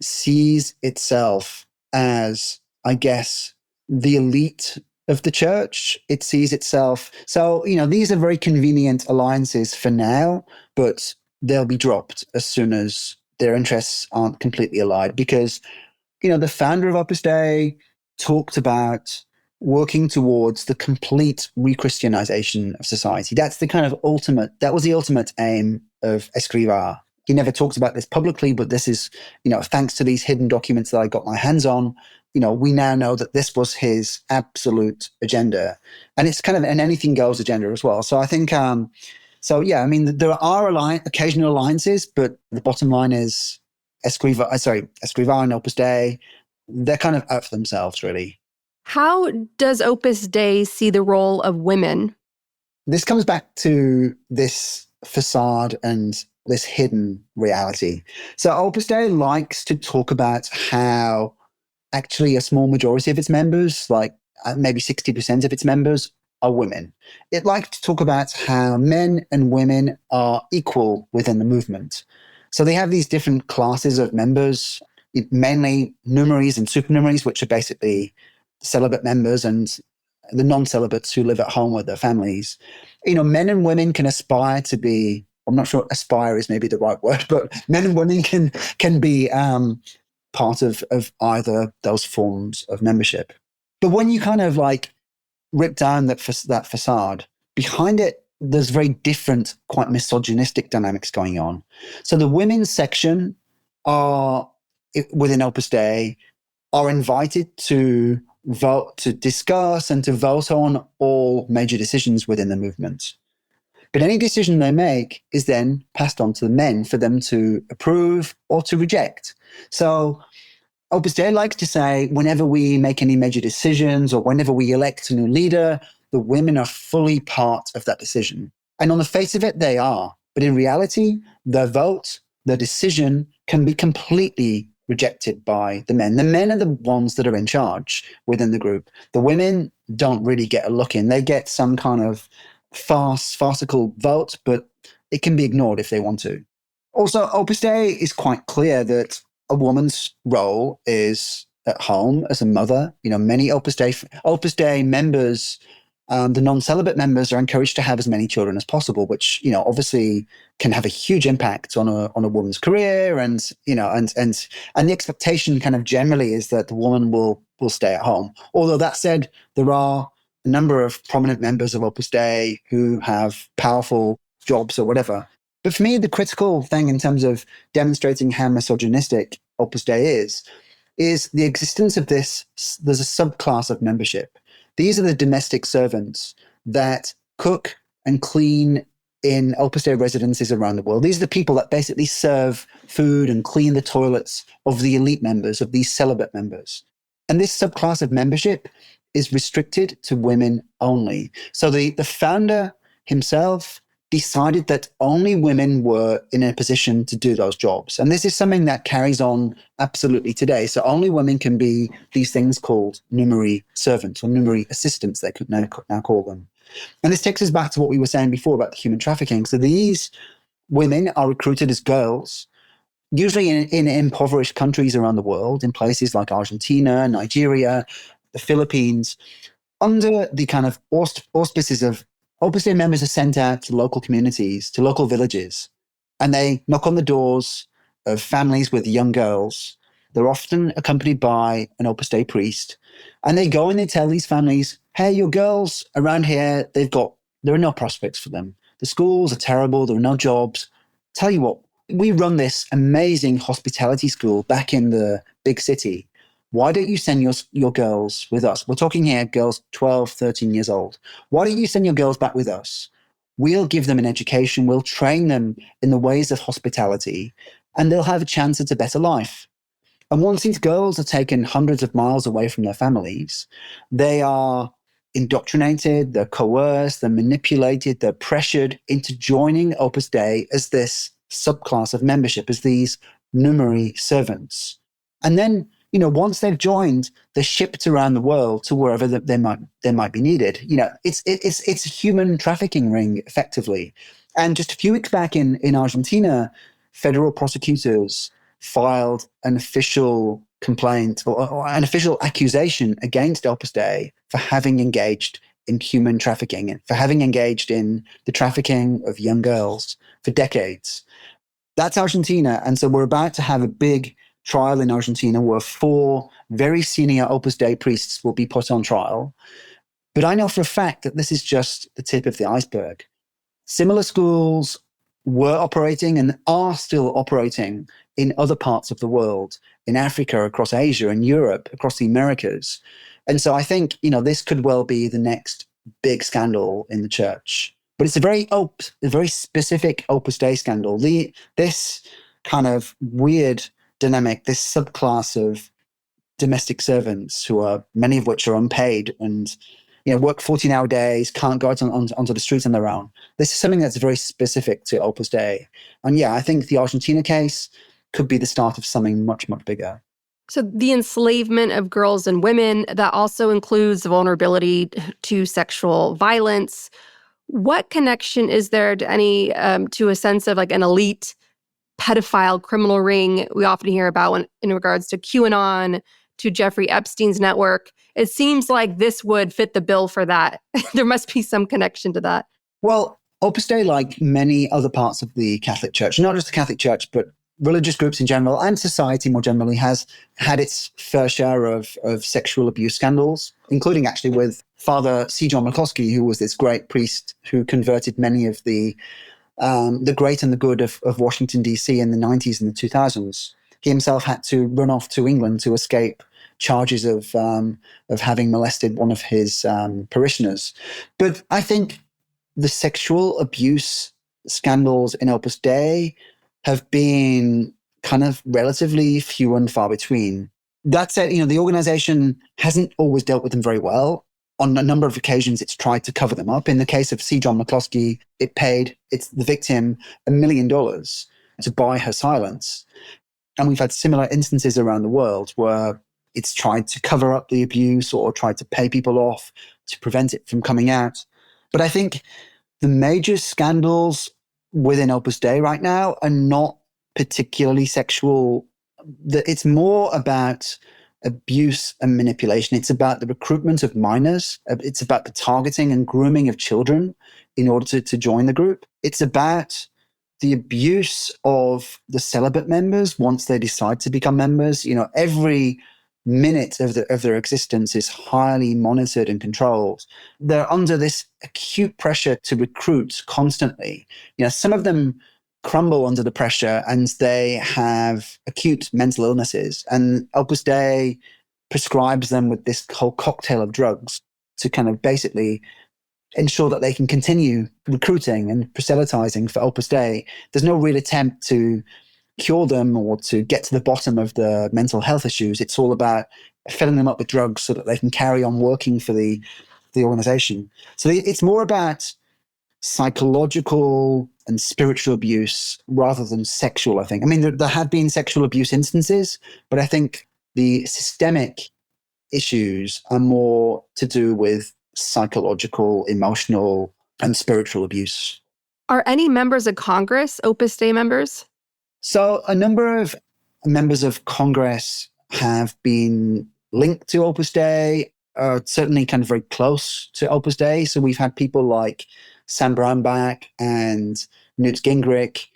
[SPEAKER 2] sees itself as, I guess, the elite of the church. It sees itself. So, these are very convenient alliances for now, but they'll be dropped as soon as their interests aren't completely aligned, because the founder of Opus Dei talked about working towards the complete re-Christianization of society. That was the ultimate aim of Escrivá. He never talked about this publicly, but this is, thanks to these hidden documents that I got my hands on, we now know that this was his absolute agenda. And it's kind of an anything goes agenda as well. So I think, there are occasional alliances, but the bottom line is, Escrivá and Opus Dei, they're kind of out for themselves, really.
[SPEAKER 1] How does Opus Dei see the role of women?
[SPEAKER 2] This comes back to this facade and this hidden reality. So Opus Dei likes to talk about how actually a small majority of its members, like maybe 60% of its members, are women. It likes to talk about how men and women are equal within the movement. So they have these different classes of members, mainly numeraries and supernumeraries, which are basically celibate members and the non-celibates who live at home with their families. Men and women can aspire to be, I'm not sure aspire is maybe the right word, but men and women can be part of either those forms of membership. But when you kind of rip down that facade, behind it, there's very different, quite misogynistic dynamics going on. So the women's section within Opus Dei are invited to vote, to discuss and to vote on all major decisions within the movement. But any decision they make is then passed on to the men for them to approve or to reject. So Opus Dei likes to say, whenever we make any major decisions or whenever we elect a new leader, the women are fully part of that decision. And on the face of it, they are. But in reality, their vote, their decision can be completely rejected by the men. The men are the ones that are in charge within the group. The women don't really get a look in. They get some kind of farcical vote, but it can be ignored if they want to. Also, Opus Dei is quite clear that a woman's role is at home as a mother. Many Opus Dei members, the non-celibate members, are encouraged to have as many children as possible, which obviously can have a huge impact on a woman's career, and the expectation kind of generally is that the woman will stay at home. Although that said, there are a number of prominent members of Opus Dei who have powerful jobs or whatever. But for me, the critical thing in terms of demonstrating how misogynistic Opus Dei is the existence of this. There's a subclass of membership. These are the domestic servants that cook and clean in Opus Dei residences around the world. These are the people that basically serve food and clean the toilets of the elite members, of these celibate members. And this subclass of membership is restricted to women only. So the founder himself decided that only women were in a position to do those jobs. And this is something that carries on absolutely today. So only women can be these things called numerary servants or numerary assistants, they could now call them. And this takes us back to what we were saying before about the human trafficking. So these women are recruited as girls, usually in impoverished countries around the world, in places like Argentina, Nigeria, the Philippines, under the kind of auspices of Opus Dei. Members are sent out to local communities, to local villages, and they knock on the doors of families with young girls. They're often accompanied by an Opus Dei priest, and they go and they tell these families, hey, your girls around here, there are no prospects for them. The schools are terrible, there are no jobs. Tell you what, we run this amazing hospitality school back in the big city. Why don't you send your girls with us? We're talking here girls 12, 13 years old. Why don't you send your girls back with us? We'll give them an education. We'll train them in the ways of hospitality, and they'll have a chance at a better life. And once these girls are taken hundreds of miles away from their families, they are indoctrinated, they're coerced, they're manipulated, they're pressured into joining Opus Dei as this subclass of membership, as these numerary servants. And then, once they've joined, they're shipped around the world to wherever they might be needed. It's a human trafficking ring, effectively. And just a few weeks back in Argentina, federal prosecutors filed an official complaint or an official accusation against Opus Dei for having engaged in human trafficking and for having engaged in the trafficking of young girls for decades. That's Argentina. And so we're about to have a big trial in Argentina where 4 very senior Opus Dei priests will be put on trial. But I know for a fact that this is just the tip of the iceberg. Similar schools were operating and are still operating in other parts of the world, in Africa, across Asia, in Europe, across the Americas. And so I think, this could well be the next big scandal in the church. But it's a very specific Opus Dei scandal. This kind of weird dynamic, this subclass of domestic servants many of which are unpaid and work 14-hour days, can't go out onto the streets on their own. This is something that's very specific to Opus Dei. And I think the Argentina case could be the start of something much, much bigger.
[SPEAKER 1] So the enslavement of girls and women, that also includes the vulnerability to sexual violence. What connection is there to a sense of like an elite pedophile criminal ring we often hear about in regards to QAnon, to Jeffrey Epstein's network? It seems like this would fit the bill for that. There must be some connection to that.
[SPEAKER 2] Well, Opus Dei, like many other parts of the Catholic Church, not just the Catholic Church, but religious groups in general and society more generally, has had its fair share of sexual abuse scandals, including actually with Father C. John McCloskey, who was this great priest who converted many of the great and the good of Washington, D.C. in the 90s and the 2000s. He himself had to run off to England to escape charges of having molested one of his parishioners. But I think the sexual abuse scandals in Opus Dei have been kind of relatively few and far between. That said, the organization hasn't always dealt with them very well. On a number of occasions, it's tried to cover them up. In the case of C. John McCloskey, it paid the victim $1 million to buy her silence. And we've had similar instances around the world where it's tried to cover up the abuse or tried to pay people off to prevent it from coming out. But I think the major scandals within Opus Dei right now are not particularly sexual. It's more about abuse and manipulation. It's about the recruitment of minors. It's about the targeting and grooming of children in order to join the group. It's about the abuse of the celibate members once they decide to become members. Every minute of their existence is highly monitored and controlled. They're under this acute pressure to recruit constantly. Some of them crumble under the pressure and they have acute mental illnesses. And Opus Dei prescribes them with this whole cocktail of drugs to kind of basically ensure that they can continue recruiting and proselytizing for Opus Dei. There's no real attempt to cure them or to get to the bottom of the mental health issues. It's all about filling them up with drugs so that they can carry on working for the organization. So it's more about psychological and spiritual abuse rather than sexual, I think. I mean, there have been sexual abuse instances, but I think the systemic issues are more to do with psychological, emotional, and spiritual abuse.
[SPEAKER 1] Are any members of Congress Opus Dei members?
[SPEAKER 2] So a number of members of Congress have been linked to Opus Dei, certainly kind of very close to Opus Dei. So we've had people like Sam Brownback and Newt Gingrich,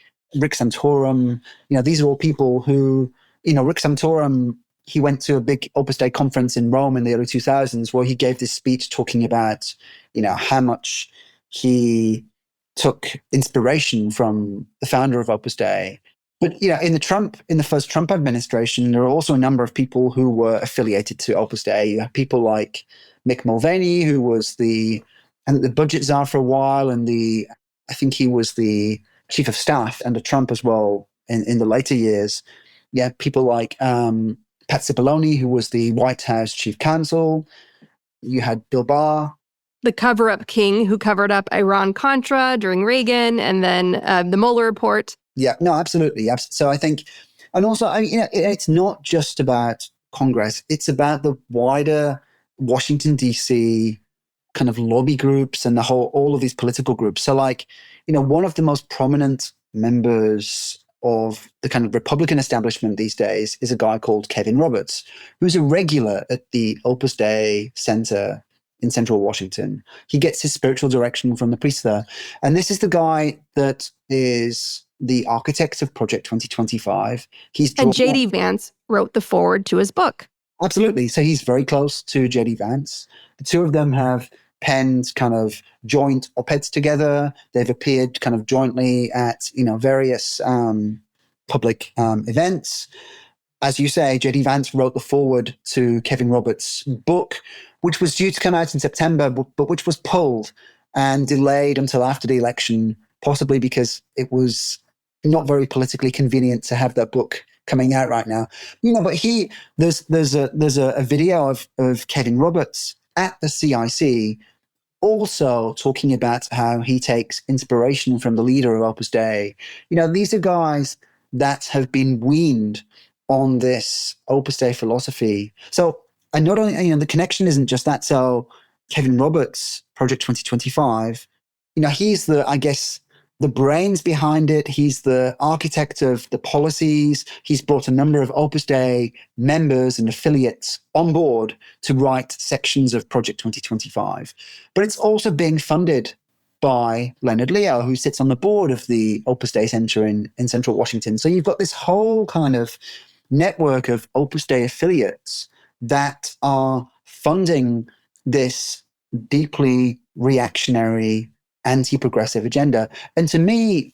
[SPEAKER 2] Rick Santorum. These are all people who, Rick Santorum, he went to a big Opus Dei conference in Rome in the early 2000s where he gave this speech talking about, how much he took inspiration from the founder of Opus Dei. But in the first Trump administration, there are also a number of people who were affiliated to Opus Dei. You have people like Mick Mulvaney, who was the budget czar for a while, and I think he was the chief of staff under Trump as well in the later years. Yeah, people like Pat Cipollone, who was the White House chief counsel. You had Bill Barr,
[SPEAKER 1] the cover-up king who covered up Iran-Contra during Reagan, and then the Mueller report.
[SPEAKER 2] Yeah, no, absolutely. So I think, and also, it's not just about Congress. It's about the wider Washington, D.C. kind of lobby groups and all of these political groups. So like, one of the most prominent members of the kind of Republican establishment these days is a guy called Kevin Roberts, who's a regular at the Opus Dei Center in central Washington. He gets his spiritual direction from the priest there. And this is the guy that is the architect of Project 2025.
[SPEAKER 1] And J.D. Vance wrote the foreword to his book.
[SPEAKER 2] Absolutely. So he's very close to J.D. Vance. The two of them have penned kind of joint op-eds together. They've appeared kind of jointly at, various public events. As you say, J.D. Vance wrote the foreword to Kevin Roberts' book, which was due to come out in September, but which was pulled and delayed until after the election, possibly because it was not very politically convenient to have that book coming out right now. But there's a video of Kevin Roberts at the CIC also talking about how he takes inspiration from the leader of Opus Dei. These are guys that have been weaned on this Opus Dei philosophy. So, and not only, the connection isn't just that. So Kevin Roberts, Project 2025, he's the brains behind it. He's the architect of the policies. He's brought a number of Opus Dei members and affiliates on board to write sections of Project 2025. But it's also being funded by Leonard Leo, who sits on the board of the Opus Dei Center in central Washington. So you've got this whole kind of network of Opus Dei affiliates that are funding this deeply reactionary, anti-progressive agenda. And to me,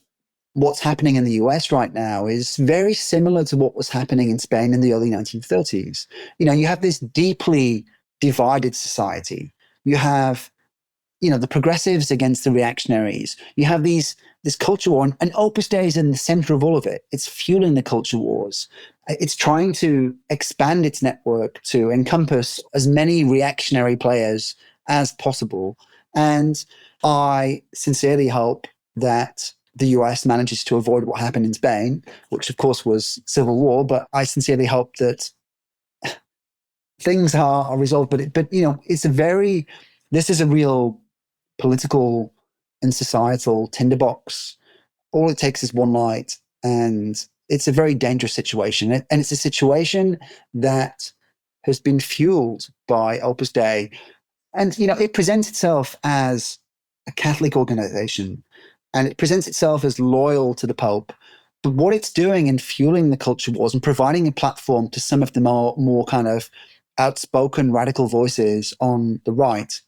[SPEAKER 2] what's happening in the US right now is very similar to what was happening in Spain in the early 1930s. You have this deeply divided society. You have, the progressives against the reactionaries. You have this culture war, and Opus Dei is in the center of all of it. It's fueling the culture wars. It's trying to expand its network to encompass as many reactionary players as possible. And I sincerely hope that the US manages to avoid what happened in Spain, which of course was civil war. But I sincerely hope that things are resolved. But this is a real political and societal tinderbox. All it takes is one light, and it's a very dangerous situation. And it's a situation that has been fueled by Opus Dei. And, it presents itself as a Catholic organization, and it presents itself as loyal to the Pope. But what it's doing in fueling the culture wars and providing a platform to some of the more kind of outspoken radical voices on the right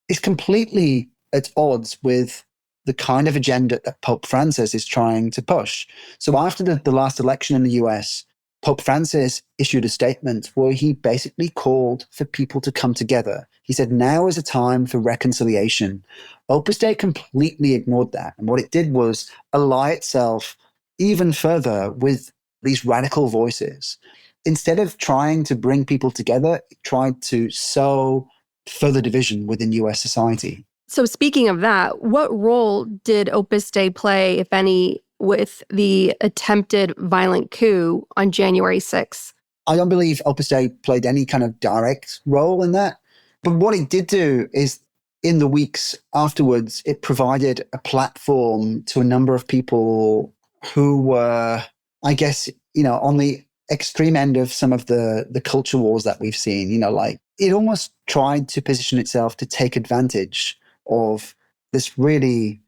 [SPEAKER 2] is completely at odds with the kind of agenda that Pope Francis is trying to push. So after the last election in the US, Pope Francis issued a statement where he basically called for people to come together. He said, now is a time for reconciliation. Opus Dei completely ignored that. And what it did was ally itself even further with these radical voices. Instead of trying to bring people together, it tried to sow further division within US society.
[SPEAKER 1] So speaking of that, what role did Opus Dei play, if any, with the attempted violent coup on January 6th?
[SPEAKER 2] I don't believe Opus Dei played any kind of direct role in that. But what it did do is, in the weeks afterwards, it provided a platform to a number of people who were, I guess, on the extreme end of some of the culture wars that we've seen. Like it almost tried to position itself to take advantage of this really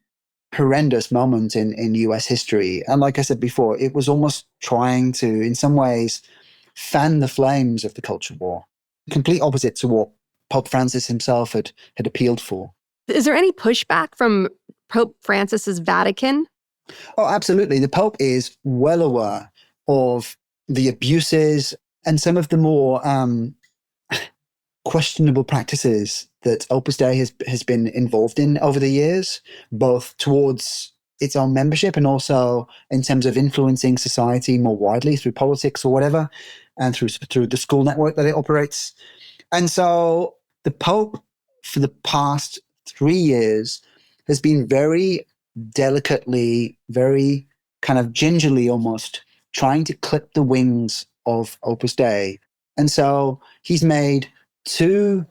[SPEAKER 2] horrendous moment in US history. And like I said before, it was almost trying to, in some ways, fan the flames of the culture war. Complete opposite to what Pope Francis himself had appealed for.
[SPEAKER 1] Is there any pushback from Pope Francis's Vatican?
[SPEAKER 2] Oh, absolutely. The Pope is well aware of the abuses and some of the more questionable practices that Opus Dei has been involved in over the years, both towards its own membership and also in terms of influencing society more widely through politics or whatever, and through the school network that it operates. And so the Pope, for the past 3 years, has been very delicately, very kind of gingerly almost, trying to clip the wings of Opus Dei And so he's made two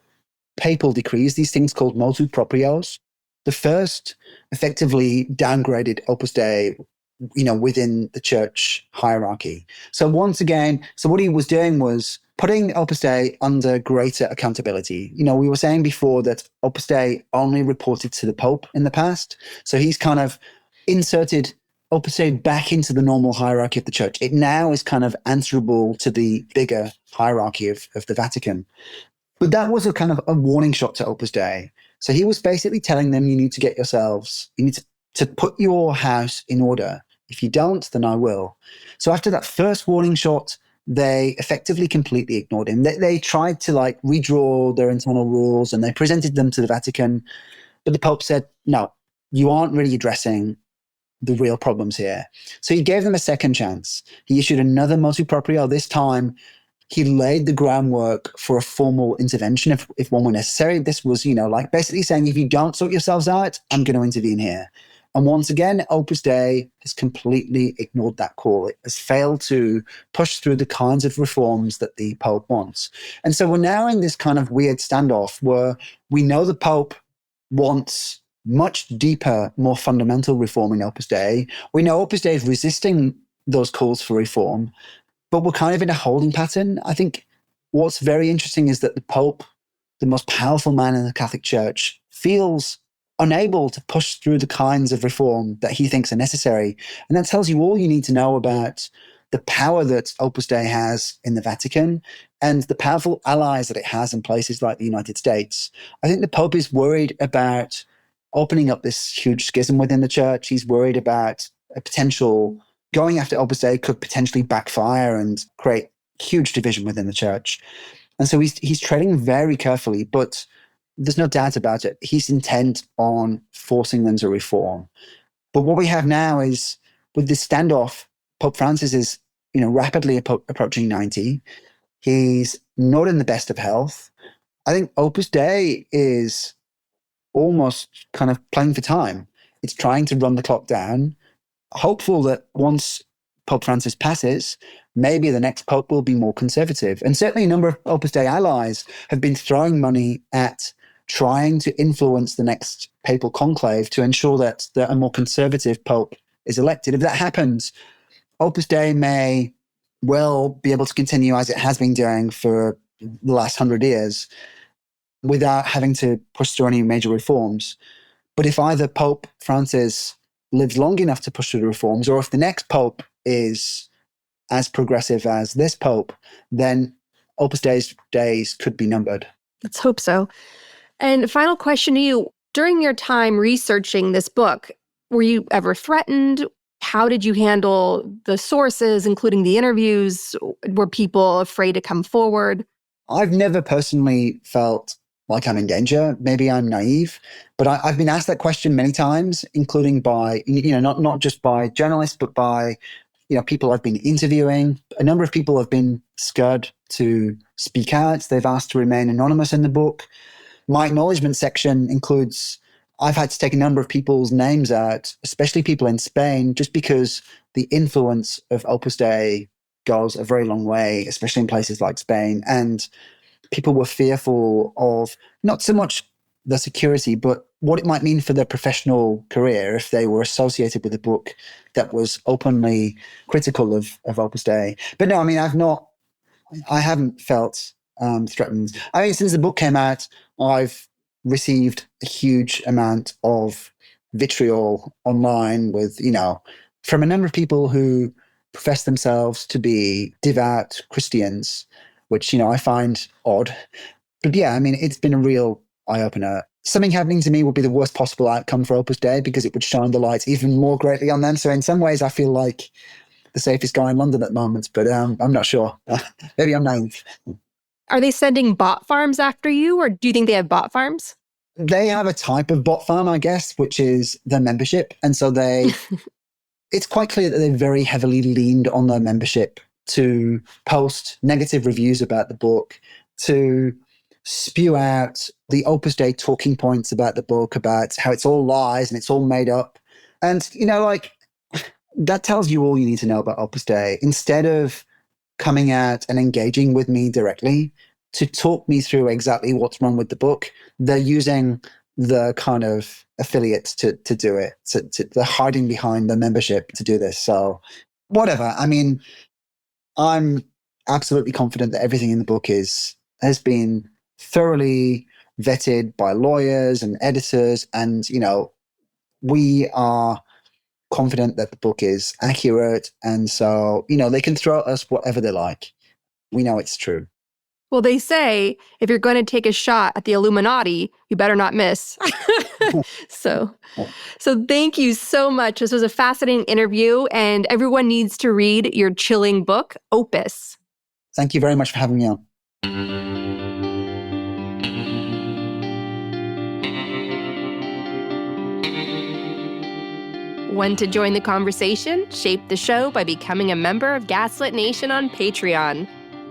[SPEAKER 2] papal decrees, these things called motu proprios. The first effectively downgraded Opus Dei, within the church hierarchy. So once again, what he was doing was putting Opus Dei under greater accountability. We were saying before that Opus Dei only reported to the Pope in the past. So he's kind of inserted Opus Dei back into the normal hierarchy of the church. It now is kind of answerable to the bigger hierarchy of the Vatican. But that was a kind of a warning shot to Opus Dei. So he was basically telling them, you need to put your house in order. If you don't, then I will. So after that first warning shot, they effectively completely ignored him. They tried to redraw their internal rules and they presented them to the Vatican. But the Pope said, no, you aren't really addressing the real problems here. So he gave them a second chance. He issued another motu proprio. This time, he laid the groundwork for a formal intervention if one were necessary. This was, basically saying, if you don't sort yourselves out, I'm going to intervene here. And once again, Opus Dei has completely ignored that call. It has failed to push through the kinds of reforms that the Pope wants. And so we're now in this kind of weird standoff where we know the Pope wants much deeper, more fundamental reform in Opus Dei. We know Opus Dei is resisting those calls for reform, but we're kind of in a holding pattern. I think what's very interesting is that the Pope, the most powerful man in the Catholic Church, feels unable to push through the kinds of reform that he thinks are necessary. And that tells you all you need to know about the power that Opus Dei has in the Vatican and the powerful allies that it has in places like the United States. I think the Pope is worried about opening up this huge schism within the church. He's worried about a potential going after Opus Dei could potentially backfire and create huge division within the church. And so he's treading very carefully, but there's no doubt about it. He's intent on forcing them to reform. But what we have now is, with this standoff, Pope Francis is, rapidly approaching 90. He's not in the best of health. I think Opus Dei is almost kind of playing for time. It's trying to run the clock down, hopeful that once Pope Francis passes, maybe the next Pope will be more conservative. And certainly a number of Opus Dei allies have been throwing money at trying to influence the next papal conclave to ensure that a more conservative Pope is elected. If that happens, Opus Dei may well be able to continue as it has been doing for the last 100 years without having to push through any major reforms. But if either Pope Francis lives long enough to push through the reforms, or if the next Pope is as progressive as this Pope, then Opus Dei's days could be numbered.
[SPEAKER 1] Let's hope so. And final question to you. During your time researching this book, were you ever threatened? How did you handle the sources, including the interviews? Were people afraid to come forward?
[SPEAKER 2] I've never personally felt like I'm in danger. Maybe I'm naive, but I've been asked that question many times, including by, not just by journalists, but by, people I've been interviewing. A number of people have been scared to speak out. They've asked to remain anonymous in the book. My acknowledgement section includes, I've had to take a number of people's names out, especially people in Spain, just because the influence of Opus Dei goes a very long way, especially in places like Spain. And people were fearful of not so much the security, but what it might mean for their professional career if they were associated with a book that was openly critical of Opus Dei. But no, I haven't felt threatened. Since the book came out, I've received a huge amount of vitriol online with, from a number of people who profess themselves to be devout Christians, which, I find odd. But yeah, it's been a real eye-opener. Something happening to me would be the worst possible outcome for Opus Dei because it would shine the light even more greatly on them. So in some ways, I feel like the safest guy in London at the moment, but I'm not sure. Maybe I'm naive.
[SPEAKER 1] Are they sending bot farms after you, or do you think they have bot farms?
[SPEAKER 2] They have a type of bot farm, I guess, which is their membership. And so it's quite clear that they very heavily leaned on their membership to post negative reviews about the book, to spew out the Opus Dei talking points about the book, about how it's all lies and it's all made up. And, that tells you all you need to know about Opus Dei. Instead of coming out and engaging with me directly to talk me through exactly what's wrong with the book. They're using the kind of affiliates to do it. They're hiding behind the membership to do this. So whatever. I mean, I'm absolutely confident that everything in the book has been thoroughly vetted by lawyers and editors. And, we are confident that the book is accurate. And so, they can throw at us whatever they like. We know it's true.
[SPEAKER 1] Well, they say if you're going to take a shot at the Illuminati, you better not miss. So thank you so much. This was a fascinating interview, and everyone needs to read your chilling book, Opus.
[SPEAKER 2] Thank you very much for having me on.
[SPEAKER 1] Want to join the conversation? Shape the show by becoming a member of Gaslit Nation on Patreon.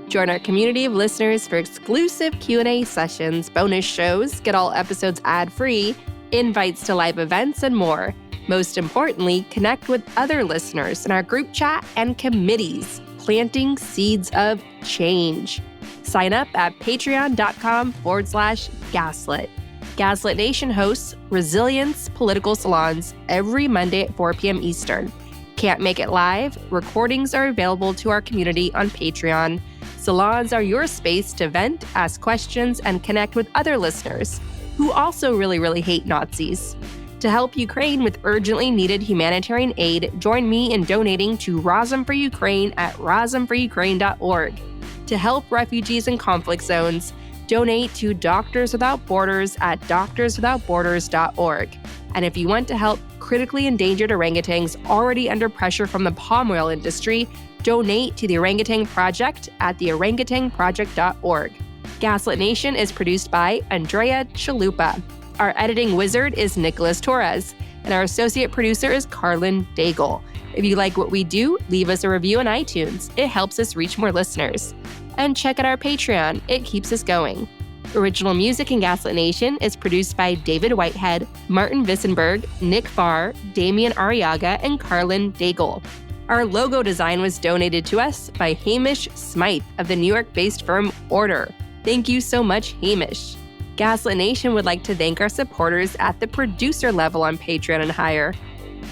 [SPEAKER 1] Join our community of listeners for exclusive Q&A sessions, bonus shows, get all episodes ad-free, invites to live events, and more. Most importantly, connect with other listeners in our group chat and committees, planting seeds of change. Sign up at patreon.com/gaslit. Gaslit Nation hosts Resilience Political Salons every Monday at 4 p.m. Eastern. Can't make it live? Recordings are available to our community on Patreon. Salons are your space to vent, ask questions, and connect with other listeners who also really, really hate Nazis. To help Ukraine with urgently needed humanitarian aid, join me in donating to Razom for Ukraine at razomforukraine.org. To help refugees in conflict zones, donate to Doctors Without Borders at doctorswithoutborders.org. And if you want to help critically endangered orangutans already under pressure from the palm oil industry, donate to the Orangutan Project at theorangutanproject.org. Gaslit Nation is produced by Andrea Chalupa. Our editing wizard is Nicholas Torres, and our associate producer is Carlin Daigle. If you like what we do, leave us a review on iTunes. It helps us reach more listeners. And check out our Patreon. It keeps us going. Original music in Gaslit Nation is produced by David Whitehead, Martin Vissenberg, Nick Farr, Damian Arriaga, and Carlin Daigle. Our logo design was donated to us by Hamish Smythe of the New York-based firm Order. Thank you so much, Hamish. Gaslit Nation would like to thank our supporters at the producer level on Patreon and higher.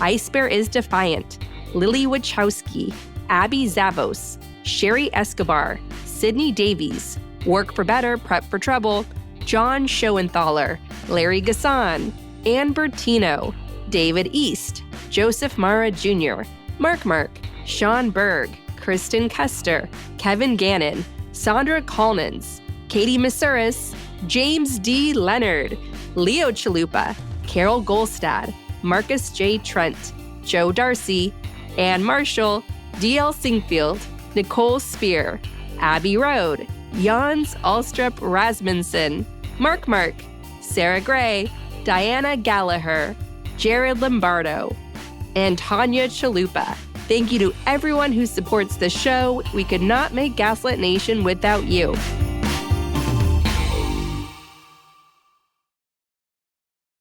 [SPEAKER 1] Ice Bear is Defiant, Lily Wachowski, Abby Zavos, Sherry Escobar, Sydney Davies, Work for Better, Prep for Trouble, John Schoenthaler, Larry Gasson, Ann Bertino, David East, Joseph Mara Jr., Mark, Sean Berg, Kristen Custer, Kevin Gannon, Sandra Collins, Katie Masuris, James D. Leonard, Leo Chalupa, Carol Golstad, Marcus J. Trent, Joe Darcy, Ann Marshall, D.L. Singfield, Nicole Spear, Abby Road, Jans Alstrup Rasmussen, Mark, Sarah Gray, Diana Gallagher, Jared Lombardo, and Tanya Chalupa. Thank you to everyone who supports the show. We could not make Gaslit Nation without you.